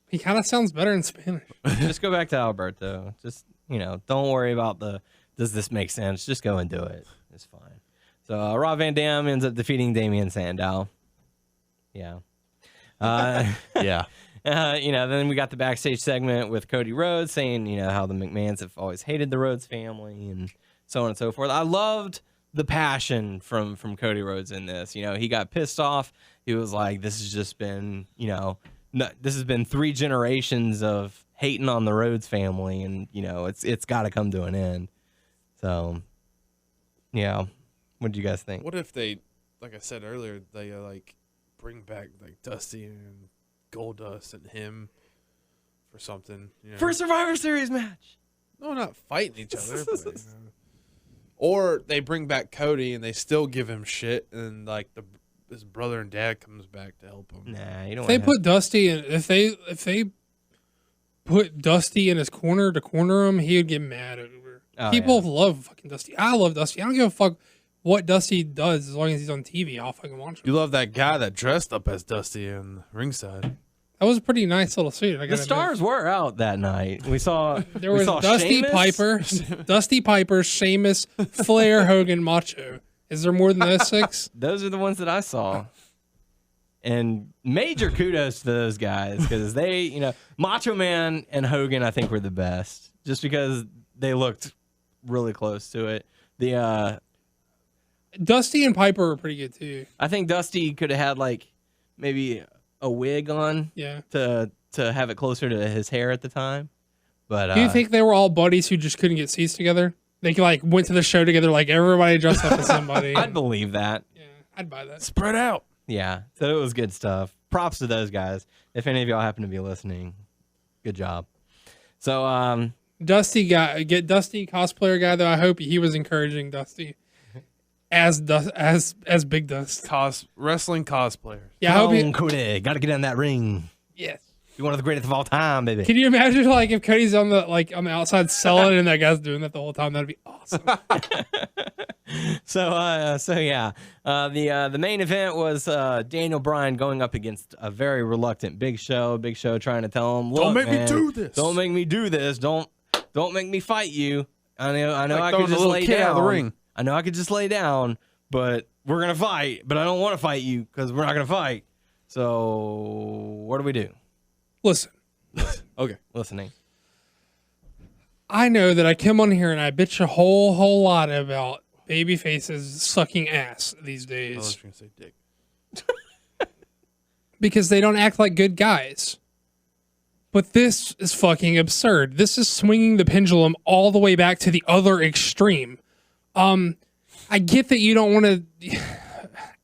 He kind of sounds better in Spanish. Just go back to Alberto. Just, don't worry about does this make sense? Just go and do it. It's fine. So Rob Van Dam ends up defeating Damian Sandow. Yeah. Yeah. Then we got the backstage segment with Cody Rhodes saying, how the McMahons have always hated the Rhodes family and so on and so forth. I loved the passion from Cody Rhodes in this. He got pissed off. He was like, this has just been, this has been 3 generations of hating on the Rhodes family, and, it's got to come to an end. So, yeah. What do you guys think? What if they, like I said earlier, they bring back Dusty and Goldust and him for something? For a Survivor Series match. No, not fighting each other. But, or they bring back Cody and they still give him shit, and his brother and dad comes back to help him. Nah, you don't. If they put Dusty in, if they put Dusty in his corner to corner him, he would get mad over. People love fucking Dusty. I love Dusty. I don't give a fuck what Dusty does as long as he's on TV. I'll fucking watch him. You love that guy that dressed up as Dusty in ringside. That was a pretty nice little suit. The stars were out that night. We saw Dusty Sheamus. Piper, Sheamus, Flair, Hogan, Macho. Is there more than those 6? Those are the ones that I saw. And major kudos to those guys because they, you know, Macho Man and Hogan, I think, were the best just because they looked really close to it. The Dusty and Piper were pretty good too. I think Dusty could have had like maybe a wig on, to have it closer to his hair at the time. But do you think they were all buddies who just couldn't get seats together? They like went to the show together, like everybody dressed up as somebody. I'd believe that. Yeah, I'd buy that. Spread out. Yeah, so it was good stuff. Props to those guys. If any of y'all happen to be listening, good job. So, Dusty cosplayer guy though. I hope he was encouraging Dusty as Big Dust. Wrestling cosplayers. Yeah, I hope he, Cody, gotta get in that ring. yes. You're one of the greatest of all time, baby. Can you imagine like if Cody's on the outside selling and that guy's doing that the whole time? That'd be awesome. So yeah, the main event was Daniel Bryan going up against a very reluctant Big Show. Big Show trying to tell him, "Look, Don't make man, me do this. Don't make me do this. Don't make me fight you. I know Like I could just lay down. out of the ring. I know I could just lay down, but we're gonna fight. But I don't want to fight you because we're not gonna fight. So what do we do?" Listen, Okay, listening. I know that I come on here and I bitch a whole lot about baby faces sucking ass these I was days going to say dick. because they don't act like good guys. But this is fucking absurd. This is swinging the pendulum all the way back to the other extreme. I get that you don't want to.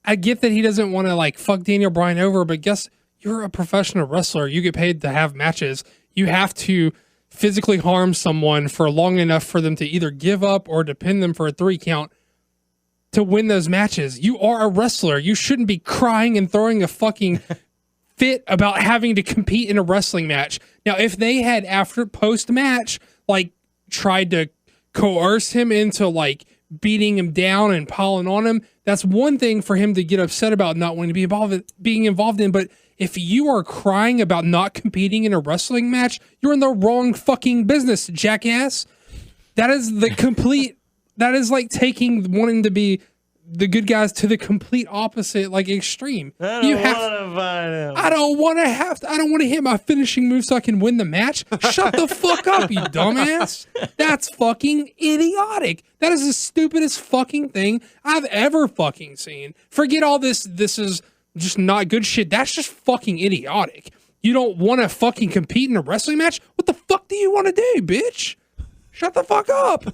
I get that he doesn't want to like fuck Daniel Bryan over, but guess you're a professional wrestler. You get paid to have matches. You have to physically harm someone for long enough for them to either give up or to pin them for a 3 count to win those matches. You are a wrestler. You shouldn't be crying and throwing a fucking fit about having to compete in a wrestling match. Now, if they had after post match, like tried to coerce him into like beating him down and piling on him, that's one thing for him to get upset about not wanting to be being involved in. But if you are crying about not competing in a wrestling match, you're in the wrong fucking business, jackass. That is the complete, that is like wanting to be the good guys to the complete opposite, like extreme. I don't want to fight him. I don't want to hit my finishing move so I can win the match. Shut the fuck up, you dumbass. That's fucking idiotic. That is the stupidest fucking thing I've ever fucking seen. Forget all this is just not good shit. That's just fucking idiotic. You don't want to fucking compete in a wrestling match? What the fuck do you want to do, bitch? Shut the fuck up.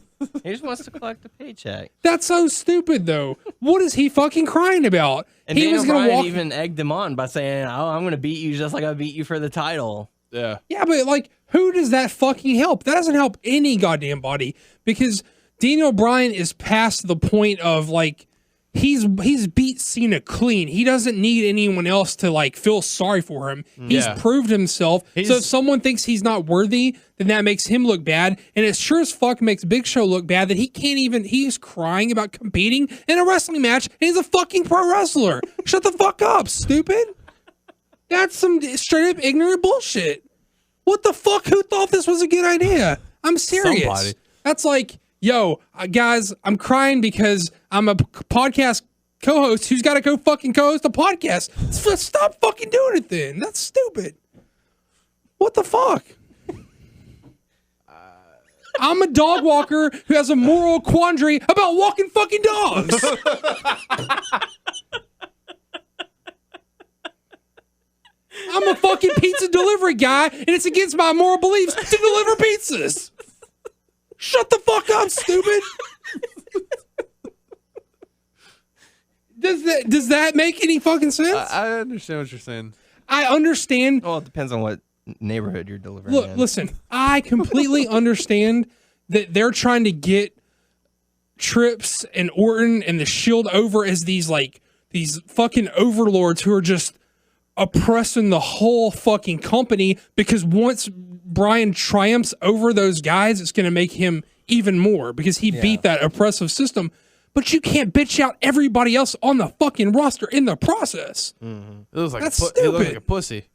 He just wants to collect a paycheck. That's so stupid, though. What is he fucking crying about? And he Daniel was gonna Bryan walk. even egged him on by saying, "Oh, I'm gonna beat you just like I beat you for the title." Yeah. Yeah, but like, who does that fucking help? That doesn't help any goddamn body because Daniel Bryan is past the point of like he's beat Cena clean. He doesn't need anyone else to like feel sorry for him. He's Yeah. proved himself. So if someone thinks he's not worthy, then that makes him look bad. And it sure as fuck makes Big Show look bad that he's crying about competing in a wrestling match and he's a fucking pro wrestler. Shut the fuck up, stupid. That's some straight up ignorant bullshit. What the fuck? Who thought this was a good idea? I'm serious. Somebody. That's like, yo, guys, I'm crying because I'm a podcast co-host who's got to go fucking co-host a podcast. Stop fucking doing it then. That's stupid. What the fuck? I'm a dog walker who has a moral quandary about walking fucking dogs. I'm a fucking pizza delivery guy, and it's against my moral beliefs to deliver pizzas. Shut the fuck up, stupid. Does that make any fucking sense? I understand what you're saying. I understand. Well, it depends on what neighborhood you're delivering. Look, in. listen, I completely understand that they're trying to get Trips and Orton and the Shield over as these fucking overlords who are just oppressing the whole fucking company, because once Bryan triumphs over those guys, it's going to make him even more because he beat that oppressive system. But you can't bitch out everybody else on the fucking roster in the process. It looks like That's It looks stupid. like a pussy.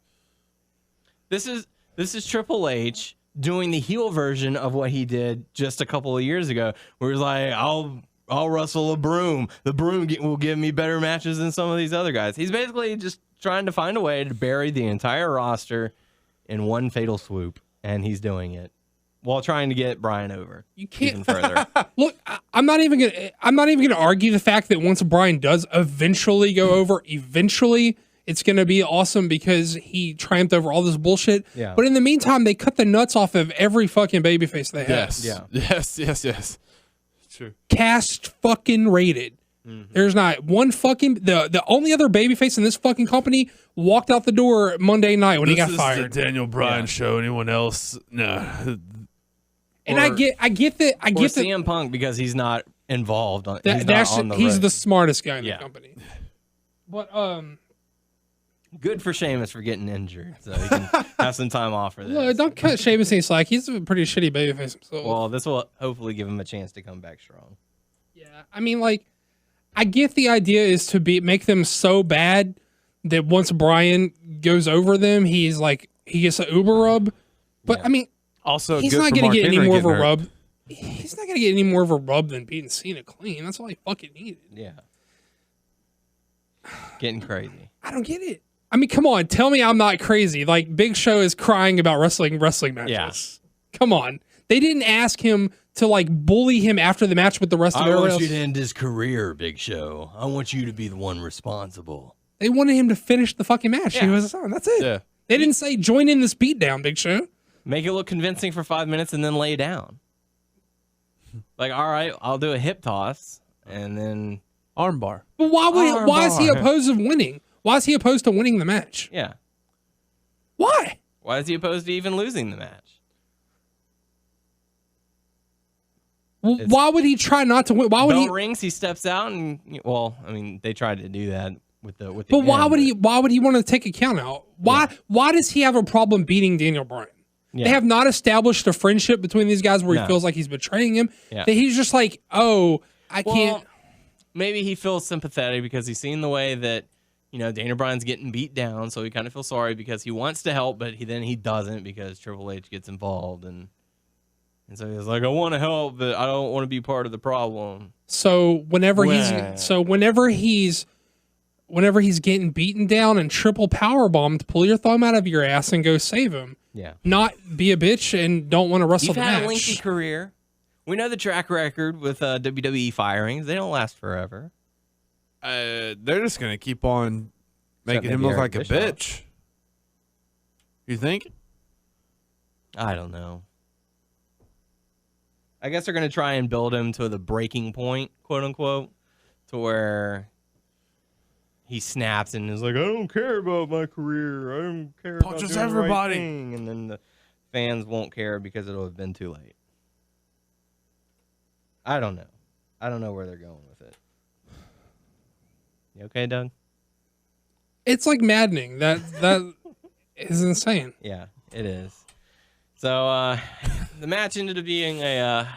This is Triple H doing the heel version of what he did just a couple of years ago, where he's like, I'll wrestle a broom. The broom will give me better matches than some of these other guys. He's basically just trying to find a way to bury the entire roster in one fatal swoop, and he's doing it while trying to get Bryan over. You can't even further. Look, I'm not even gonna argue the fact that once Bryan does eventually go over, it's gonna be awesome because he triumphed over all this bullshit. Yeah. But in the meantime, they cut the nuts off of every fucking babyface they have. Yes. True. Cast fucking rated. There's not one fucking the only other babyface in this fucking company walked out the door Monday night when he got fired. This is the Daniel Bryan show. Anyone else? No. And I get that. I Or get that. CM Punk because he's not involved. He's the smartest guy in the company. But good for Sheamus for getting injured, so he can have some time off for this. look, don't cut Sheamus any slack. He's a pretty shitty babyface himself. Well, this will hopefully give him a chance to come back strong. Yeah, I mean, like, I get the idea is to make them so bad that once Bryan goes over them, he gets an uber rub. But I mean, Also, he's good not for going Mark to get any Henry more of a getting hurt. rub. He's not going to get any more of a rub than beating Cena clean. That's all he fucking needed. Yeah. Getting crazy. I don't get it. I mean, come on, tell me I'm not crazy. Like, Big Show is crying about wrestling matches. Yeah. Come on. They didn't ask him to, like, bully him after the match with the rest of I everyone want else. you to end his career, Big Show. I want you to be the one responsible. They wanted him to finish the fucking match. He Yeah. was on. That's it. Yeah. They didn't say, join in this beatdown, Big Show. Make it look convincing for 5 minutes and then lay down. Like, all right, I'll do a hip toss and then Armbar. But why is he opposed to winning? Why is he opposed to winning the match? yeah. Why? Why is he opposed to even losing the match? Well, why would he try not to win? Why would Bell he? rings, he steps out and I mean, they tried to do that with the But why would he? Why would he want to take a count out? Why does he have a problem beating Daniel Bryan? Yeah. They have not established a friendship between these guys where he No. feels like he's betraying him. Yeah. That he's just like, oh, I can't. Maybe he feels sympathetic because he's seen the way that, Daniel Bryan's getting beat down, so he kind of feels sorry because he wants to help, but then he doesn't because Triple H gets involved, and so he's like, I want to help, but I don't want to be part of the problem. So whenever he's getting beaten down and triple power bombed, pull your thumb out of your ass and go save him. Yeah. Not be a bitch and don't want to wrestle You've the had match. a lengthy career. We know the track record with WWE firings. They don't last forever. They're just gonna keep on making Except him maybe look like Eric a Bischoff. bitch. You think? I don't know. I guess they're going to try and build him to the breaking point, quote unquote, to where he snaps and is like, I don't care about my career. I don't care Punches about doing the right everybody. thing." And then the fans won't care because it'll have been too late. I don't know. I don't know where they're going with it. You okay, Doug? It's like maddening. That is insane. Yeah, it is. So the match ended up being a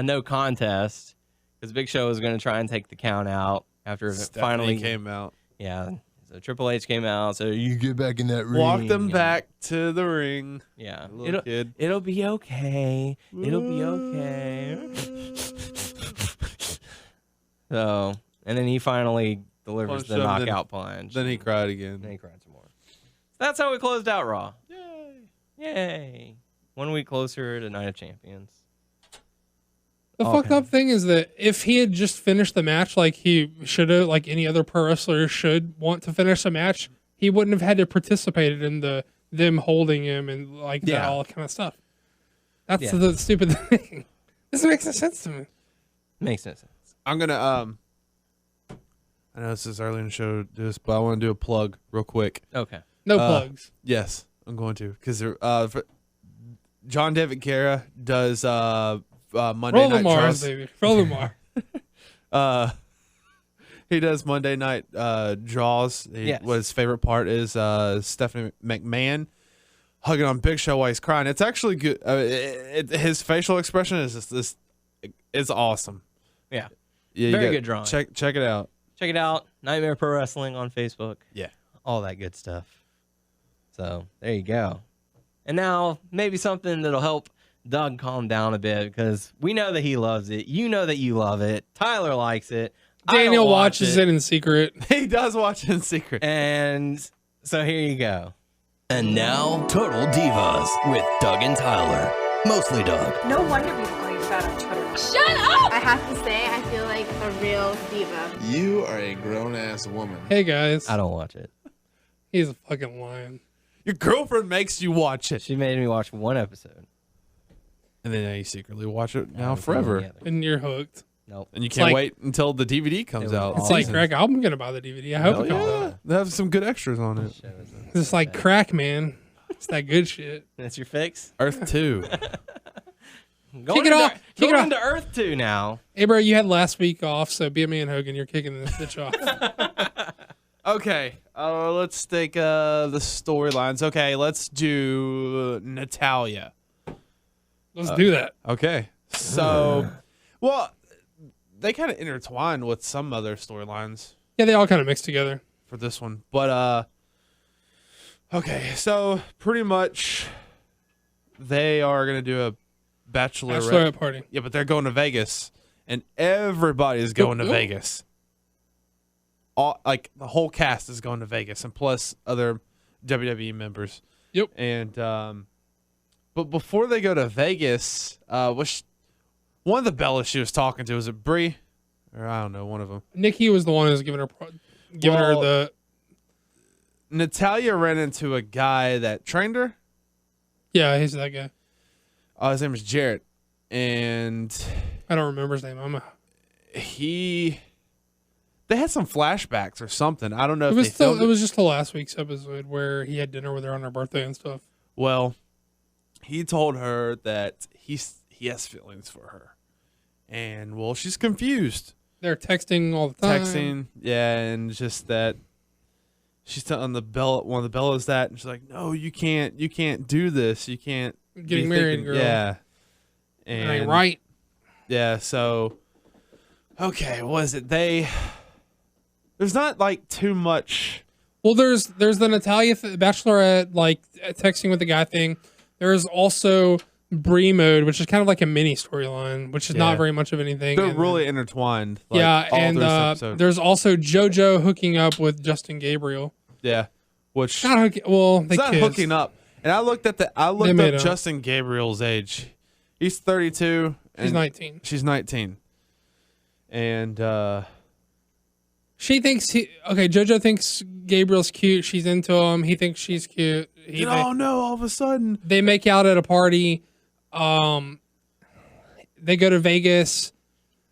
no contest because Big Show was going to try and take the count out after it finally came out. Yeah, so Triple H came out. So you get back in that ring. Walked them and- back to the ring. Yeah, Little kid. It'll be okay. It'll be okay. So, and then he finally delivers Punched the him, then- knockout punch. Then he cried again. And then he cried some more. That's how we closed out Raw. Yay! 1 week closer to Night of Champions. The fucked up thing is that if he had just finished the match like he should have, like any other pro wrestler should want to finish a match, he wouldn't have had to participate in them holding him and like that, all kind of stuff. That's the stupid thing. This makes no sense to me. Makes no sense. I'm gonna I know this is early in the show to do this, but I want to do a plug real quick. Okay. No plugs. Yes, I'm going to because John David Guerra does Monday Roll the Night Mars, Draws. baby. Roll the Mars. He does Monday Night Draws. Yes. What his favorite part is Stephanie McMahon hugging on Big Show while he's crying. It's actually good. His facial expression is just this. It's awesome. Yeah. Yeah, Very good drawing. Check it out. Check it out. Nightmare Pro Wrestling on Facebook. Yeah. All that good stuff. So there you go. And now maybe something that'll help Doug calm down a bit because we know that he loves it. You know that you love it. Tyler likes it. I don't Daniel watch watches it in secret. He does watch it in secret. And So here you go. And now, Total Divas with Doug and Tyler. Mostly Doug. No wonder people call you fat on Twitter. Shut up! I have to say, I feel like a real diva. You are a grown-ass woman. Hey guys, I don't watch it. he's a fucking lion. Your girlfriend makes you watch it. She made me watch one episode. And then you secretly watch it I now haven't seen it forever. yet. And you're hooked. Nope. And you It's can't like- wait until the DVD comes was out. It's awesome. like, Greg, I'm going to buy the DVD. I hope Hell it comes yeah. out. They have some good extras on it. It's like crack, man. It's that good shit. That's your fix? Earth 2. Kick it off. Kick it Going off. into Earth 2 now. Hey, bro, you had last week off, so be me and Hogan. You're kicking this bitch off. Okay, let's take the storylines. Okay, let's do Natalia. Let's do that. Okay, so, well, they kind of intertwine with some other storylines Yeah, they all kind of mix together. for this one, but okay, so pretty much they are gonna do a Bachelorette party. Yeah, but they're going to Vegas, and everybody's going to Yep. Vegas. All like the whole cast is going to Vegas, and plus other WWE members. Yep. And but before they go to Vegas, one of the Bellas she was talking to, was it Brie, or I don't know, one of them. Nikki was the one who was giving her Well- the. Natalia ran into a guy that trained her. Yeah, he's that guy. His name is Jarrett, and I don't remember his name. they had some flashbacks or something. I don't know It if was they filmed it was just the last week's episode where he had dinner with her on her birthday and stuff. Well, he told her that he has feelings for her, and well, she's confused. They're texting all the time. Texting, yeah, and just that she's telling one of the Bellas that, and she's like, "No, you can't do this. You can't Getting be married, thinking-" girl. Yeah, That and ain't right. Yeah, so okay, what is it? There's not like too much. Well, there's the Natalia Bachelorette like texting with the guy thing. There's also Brie Mode, which is kind of like a mini storyline, which is Yeah. not very much of anything. They're And really intertwined. Like, yeah, all and through this episode. there's also JoJo hooking up with Justin Gabriel. Yeah, which Not hooking. Well, it's they not kids. hooking up. And I looked They up made up. Justin Gabriel's age. He's 32. He's and 19. She's 19. And She thinks JoJo thinks Gabriel's cute. She's into him. He thinks she's cute. oh no! All of a sudden, They make out at a party. They go to Vegas,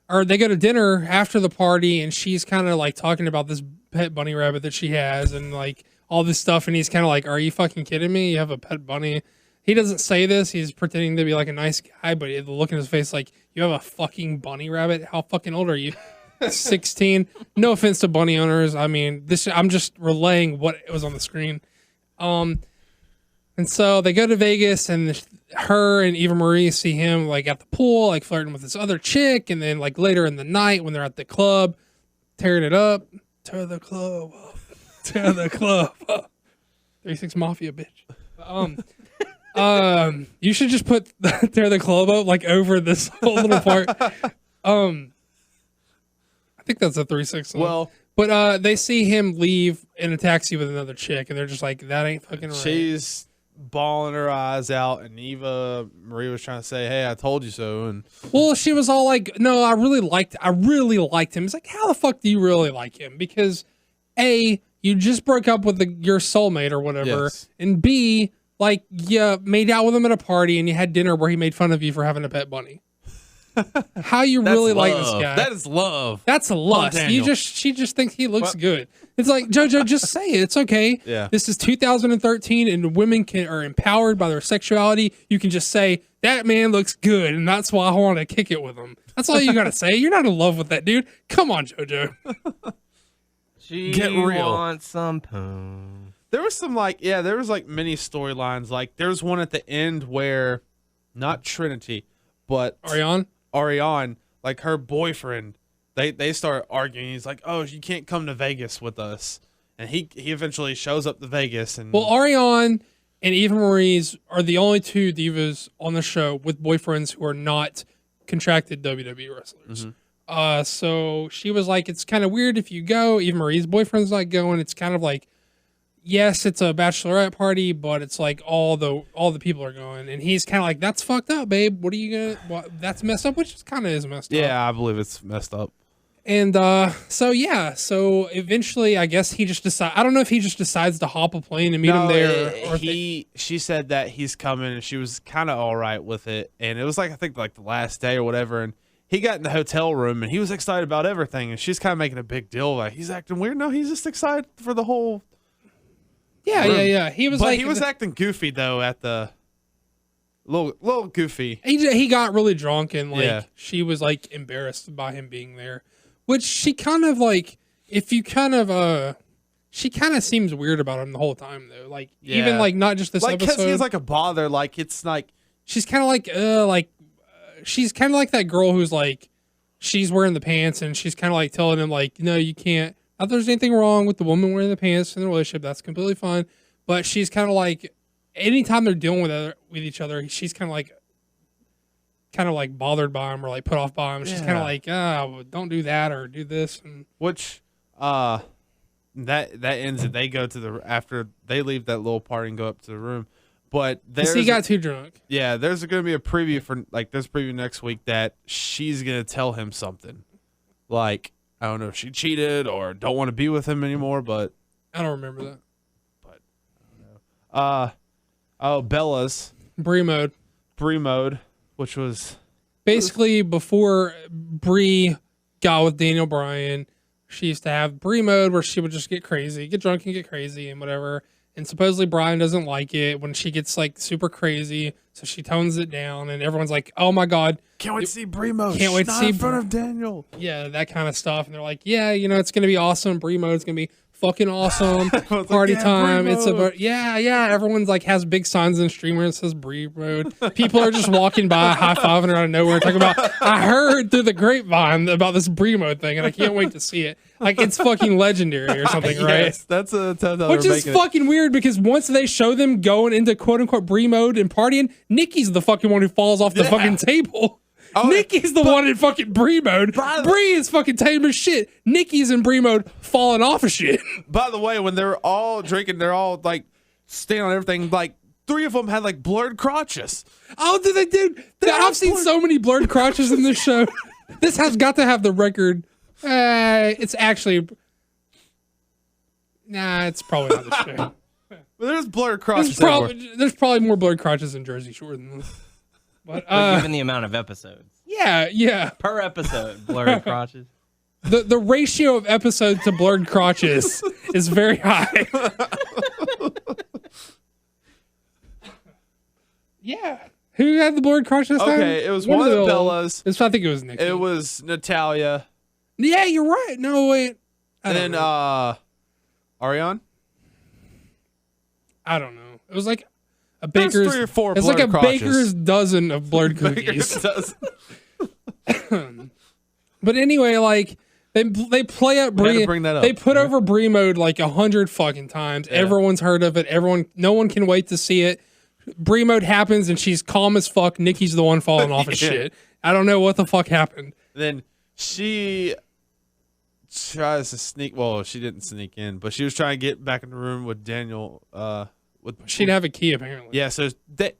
or they go to dinner after the party, and she's kind of like talking about this pet bunny rabbit that she has, and like all this stuff. And he's kind of like, "Are you fucking kidding me? You have a pet bunny?" He doesn't say this. He's pretending to be like a nice guy, but the look in his face, like, "You have a fucking bunny rabbit? How fucking old are you?" 16. No offense to bunny owners. I mean, I'm just relaying what was on the screen. And so they go to Vegas, and her and Eva Marie see him like at the pool, like flirting with this other chick. And then like later in the night when they're at the club, tearing it up, tear the club up, tear the club up. 36 Mafia, bitch. You should just put tear the club up like over this whole little part. I think that's a 3-6 song. well, But they see him leave in a taxi with another chick, and they're just like, that ain't fucking right. she's bawling her eyes out, and Eva Marie was trying to say, "Hey, I told you so." And Well, she was all like, no, I really liked him. It's like, how the fuck do you really like him? Because A, you just broke up with your soulmate or whatever, Yes. and B, like, you made out with him at a party and you had dinner where he made fun of you for having a pet bunny. How you really like this guy? That is love. That's a lust. Daniel. She just thinks he looks good. It's like, JoJo, just say it. It's okay. Yeah. This is 2013, and women are empowered by their sexuality. You can just say that man looks good, and that's why I want to kick it with him. That's all you gotta say. You're not in love with that dude. Come on, JoJo. She Get real. wants some poon. There was some there was like mini storylines. Like there's one at the end where, not Trinity, but Ariane, like her boyfriend, they start arguing. He's like, "Oh, you can't come to Vegas with us," and he eventually shows up to Vegas. And Well, Ariane and Eva Marie's are the only two divas on the show with boyfriends who are not contracted WWE wrestlers. So she was like, it's kind of weird if you go. Eva Marie's boyfriend's not going. It's kind of like, yes, it's a bachelorette party, but it's like all the people are going, and he's kind of like, that's fucked up, babe. What are you gonna? That's messed up, which kind of is messed up. Yeah, I believe it's messed up. And so eventually, I guess he just decides. I don't know if he just decides to hop a plane and meet him there. Or she said that he's coming, and she was kind of all right with it. And it was like, I think like the last day or whatever. And he got in the hotel room, and he was excited about everything. And she's kind of making a big deal, like he's acting weird. No, he's just excited for the whole. Yeah. He was he was acting goofy though at the little goofy. He got really drunk, and she was like embarrassed by him being there. Which she kind of like, she kind of seems weird about him the whole time though. Like even like not just this episode. Because he's like a bother. Like it's like she's kind of like she's kind of like that girl who's like she's wearing the pants and she's kind of like telling him like, no, you can't. Not that there's anything wrong with the woman wearing the pants in the relationship. That's completely fine. But she's kind of like anytime they're dealing with each other, she's kind of like bothered by him or like put off by him. She's kind of like, well, don't do that or do this. And which, that ends it. They go to after they leave that little party and go up to the room. But he got too drunk. Yeah, there's going to be a preview for like this preview next week that she's going to tell him something. Like, I don't know if she cheated or don't want to be with him anymore, but I don't remember that. But I don't know. Bella's Brie Mode. Which was basically before Brie got with Daniel Bryan, she used to have Brie Mode where she would just get drunk and get crazy and whatever. And supposedly Bryan doesn't like it when she gets like super crazy, so she tones it down. And everyone's like, "Oh my god, can't wait to see Brie Mode! Can't wait to see in front of Daniel." Yeah, that kind of stuff. And they're like, "Yeah, it's gonna be awesome. Brie Mode's gonna be fucking awesome. Party time. It's everyone's like has big signs in streamer that says Brie Mode. People are just walking by, high-fiving her out of nowhere, talking about, I heard through the grapevine about this Brie Mode thing, and I can't wait to see it. Like it's fucking legendary or something, right? Yes, that's which is fucking weird because once they show them going into quote unquote Brie Mode and partying, Nikki's the fucking one who falls off the fucking table. Oh, Nikki's the one in fucking Brie Mode. Brie is fucking tame as shit. Nikki's in Brie Mode falling off of shit. By the way, when they're all drinking, they're all like standing on everything. Like 3 of them had like blurred crotches. Oh, did they, dude? I've seen so many blurred crotches in this show. This has got to have the record. It's actually. Nah, it's probably not the show. But there's blurred crotches. There's probably more blurred crotches in Jersey Shore than this. But given the amount of episodes. Yeah. Per episode, blurred crotches. The ratio of episode to blurred crotches is very high. Yeah. Who had the blurred crotch this time? Okay, it was one of the Bellas. I think it was Nikki. It was Natalia. Yeah, you're right. No, wait. And then Ariane? I don't know. It was like a baker's 3 or 4 it's like a crotches. baker's dozen of blurred cookies. But anyway, like they play up Brie. They put over Brie Mode like 100 fucking times. Yeah. Everyone's heard of it. No one can wait to see it. Brie Mode happens and she's calm as fuck. Nikki's the one falling off of shit. I don't know what the fuck happened. Then she tries to sneak. Well, she didn't sneak in, but she was trying to get back in the room with Daniel. She'd have a key apparently. Yeah, so they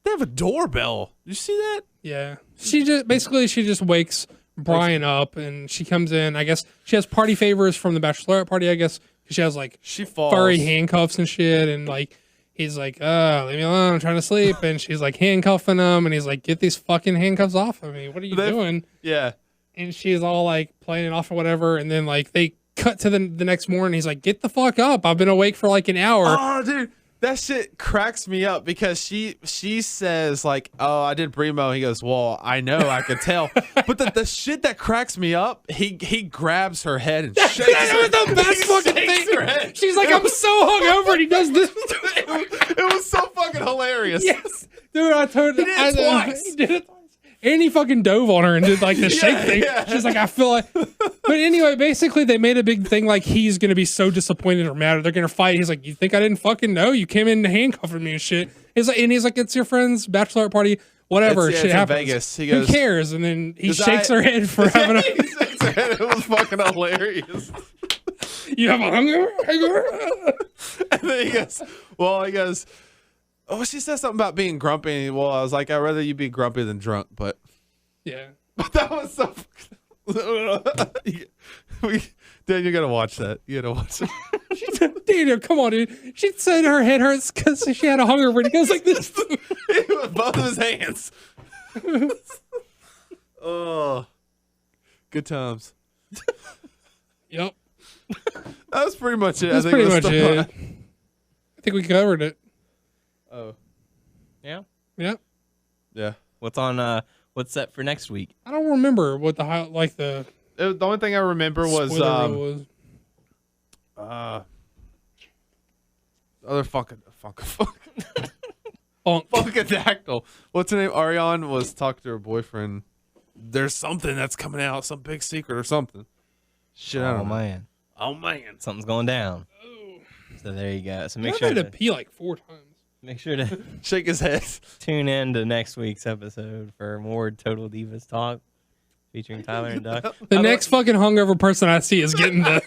have a doorbell. Did you see that? Yeah. She just wakes Bryan up and she comes in. I guess she has party favors from the bachelorette party. I guess she has like furry handcuffs and shit, and like he's like, leave me alone, I'm trying to sleep, and she's like handcuffing him, and he's like, get these fucking handcuffs off of me. What are you doing? Yeah. And she's all like playing it off or whatever, and then like they cut to the next morning. He's like, get the fuck up! I've been awake for like an hour. Oh, dude. That shit cracks me up because she says like, "Oh, I did Brie Mode." He goes, "Well, I know, I could tell." But the shit that cracks me up, he grabs her head and shakes her. That was the best fucking thing. She's like, "I'm so hungover," and he does this. It was so fucking hilarious. Yes, dude, I told he did it twice. He did it twice. And he fucking dove on her and did like the shake thing. Yeah. She's like, I feel like. But anyway, basically, they made a big thing like he's going to be so disappointed or mad or they're going to fight. He's like, you think I didn't fucking know? You came in handcuffing me and shit. He's like, it's your friend's bachelorette party. Whatever. Shit happens. In Vegas. He goes, who cares? And then he shakes her head for having a. He shakes her head. It was fucking hilarious. You have a hangover? And then he goes, oh, she said something about being grumpy. Well, I was like, I'd rather you be grumpy than drunk, but Yeah. that was so. Dan, you gotta watch that. You gotta watch it. Daniel, come on, dude. She said her head hurts because she had a hungover. And he goes like this. With both of his hands. Oh, good times. Yep. That was pretty much it. That's pretty much it. I think we covered it. Oh, Yeah. Yep. yeah. What's set for next week? I don't remember what the The only thing I remember was spoiler reel was. other fucking Bonk. Funkadactyl. What's her name? Ariane was talking to her boyfriend. There's something that's coming out, some big secret or something. Shit, I Oh don't know. man, Oh man. something's going down. Oh. So there you go. So I make sure had to to pee like 4 times. make sure to Shake his head. tune in to next week's episode for more Total Divas talk featuring Tyler and Duck. The next fucking hungover person I see is getting the.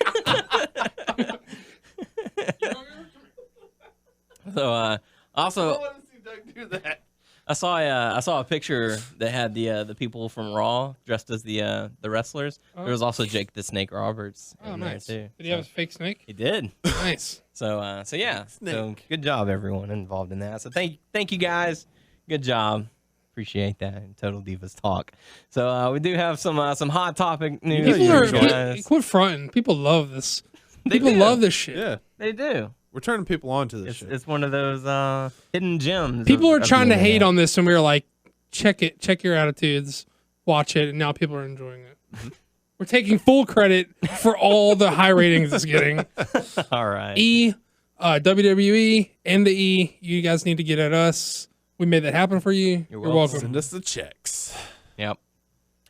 So also. I want to see Doug do that. I saw a picture that had the people from Raw dressed as the wrestlers. Oh. There was also Jake the Snake Roberts Oh, in nice. there too. Did he have a fake snake? He did. Nice. So yeah. So Snake. good job everyone involved in that. So thank you guys. Good job. Appreciate that in Total Divas talk. So we do have some hot topic news. People for are you guys. quit fronting. People love this. They People do. love this shit. Yeah, They do. we're turning people on to this It's, shit. it's one of those hidden gems. People are of the trying to hate internet. on this, and we were like, check your attitudes, watch it, and now people are enjoying it. We're taking full credit for all the high ratings it's getting. All right. WWE, and the E, you guys need to get at us. We made that happen for you. You're welcome. Send us the checks. Yep.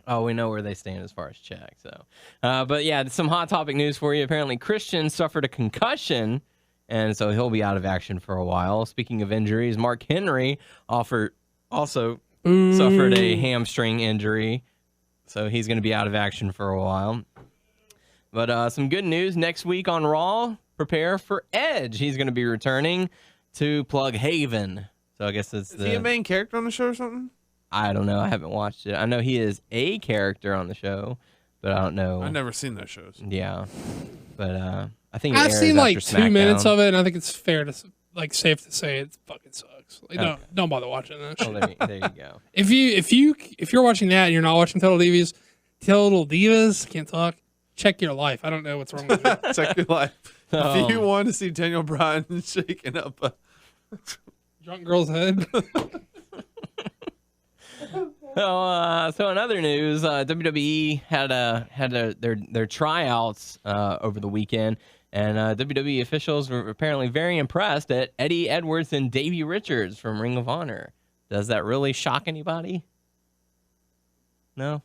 Oh, we know where they stand as far as check. So, but yeah, some hot topic news for you. Apparently, Christian suffered a concussion, and so he'll be out of action for a while. Speaking of injuries, Mark Henry also suffered a hamstring injury, so he's going to be out of action for a while. But some good news next week on Raw. Prepare for Edge. He's going to be returning to Plug Haven. So I guess it's Is he a main character on the show or something? I don't know. I haven't watched it. I know he is a character on the show, but I don't know. I've never seen those shows. Yeah, but I think it I've airs seen like after 2 minutes SmackDown. of it, and I think it's safe to say it fucking sucks. Like, Okay. don't bother watching that Oh, shit. there you go. If you're watching that and you're not watching Total Divas, can't talk. Check your life. I don't know what's wrong with you. Check your life. Oh. If you want to see Daniel Bryan shaking up a Drunk girl's head. So in other news, WWE had their tryouts over the weekend, and WWE officials were apparently very impressed at Eddie Edwards and Davey Richards from Ring of Honor. Does that really shock anybody? No.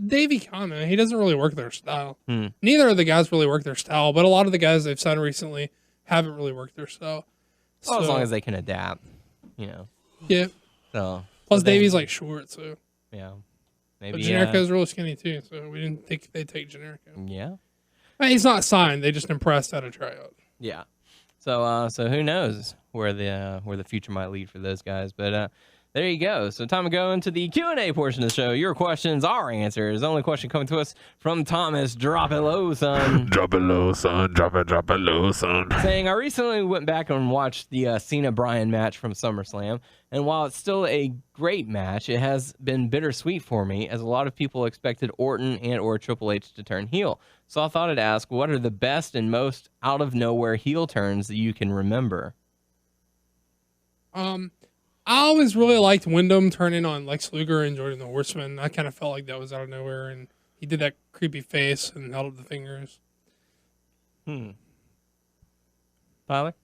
Davey Kana, he doesn't really work their style. Hmm. Neither of the guys really work their style, but a lot of the guys they've signed recently haven't really worked their style. Well, as So, long as they can adapt, yeah. So Plus, then- Davey's like short, so. yeah, But maybe Generico's really skinny too, so we didn't think they'd take Generico. yeah. I mean, he's not signed; they just impressed at a tryout. Yeah. So who knows where the future might lead for those guys? But there you go. So time to go into the Q&A portion of the show. Your questions, our answers. The only question coming to us from Thomas. Drop it low, son. Drop it low, son. Drop it low, son. Saying, I recently went back and watched the Cena-Bryan match from SummerSlam, and while it's still a great match, it has been bittersweet for me, as a lot of people expected Orton and or Triple H to turn heel. So I thought I'd ask, what are the best and most out-of-nowhere heel turns that you can remember? I always really liked Wyndham turning on Lex Luger and Jordan the Horseman. I kind of felt like that was out of nowhere, and he did that creepy face and held up the fingers. Tyler?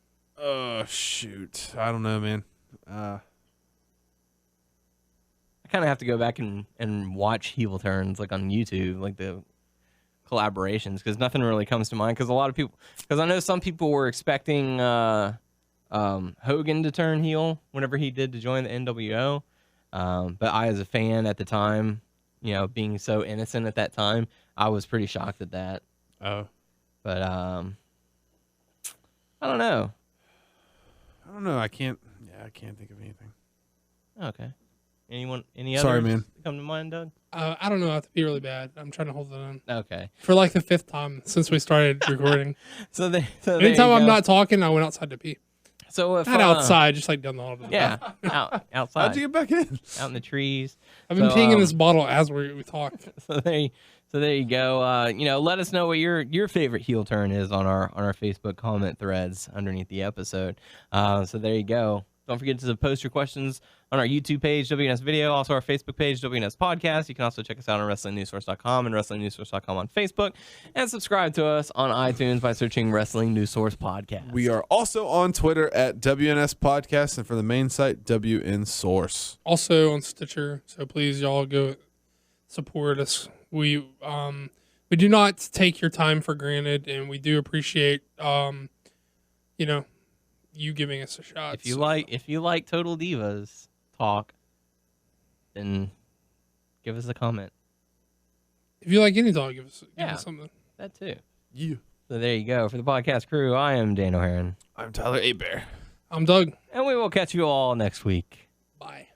oh shoot. I don't know, man. I kind of have to go back and watch heel turns like on YouTube, like the collaborations, because nothing really comes to mind. Because I know some people were expecting Hogan to turn heel whenever he did to join the NWO, but I, as a fan at the time, being so innocent at that time, I was pretty shocked at that. Oh. But I don't know. I can't think of anything. Okay. Any Sorry, others man. come to mind, Doug? I don't know. I have to be really bad. I'm trying to hold it in Okay. for like the 5th time since we started recording. So there you Anytime I'm go. not talking, I went outside to pee. So if Not outside, just like down the hall. To the bathroom. Yeah, outside. How'd you get back in? Out in the trees. I've been So, peeing in this bottle as we talk. So there you go. Let us know what your favorite heel turn is on our Facebook comment threads underneath the episode. So there you go. Don't forget to post your questions on our YouTube page, WNS Video, also our Facebook page, WNS Podcast. You can also check us out on WrestlingNewsSource.com and WrestlingNewsSource.com on Facebook, and subscribe to us on iTunes by searching Wrestling News Source Podcast. We are also on Twitter at WNS Podcast, and for the main site, WN Source. Also on Stitcher, so please y'all go support us. We do not take your time for granted, and we do appreciate you giving us a shot. If you like Total Divas talk, then give us a comment. If you like any dog, give us something. That too. Yeah. So there you go. For the podcast crew, I am Dan O'Haron. I'm Tyler A. Bear. I'm Doug. And we will catch you all next week. Bye.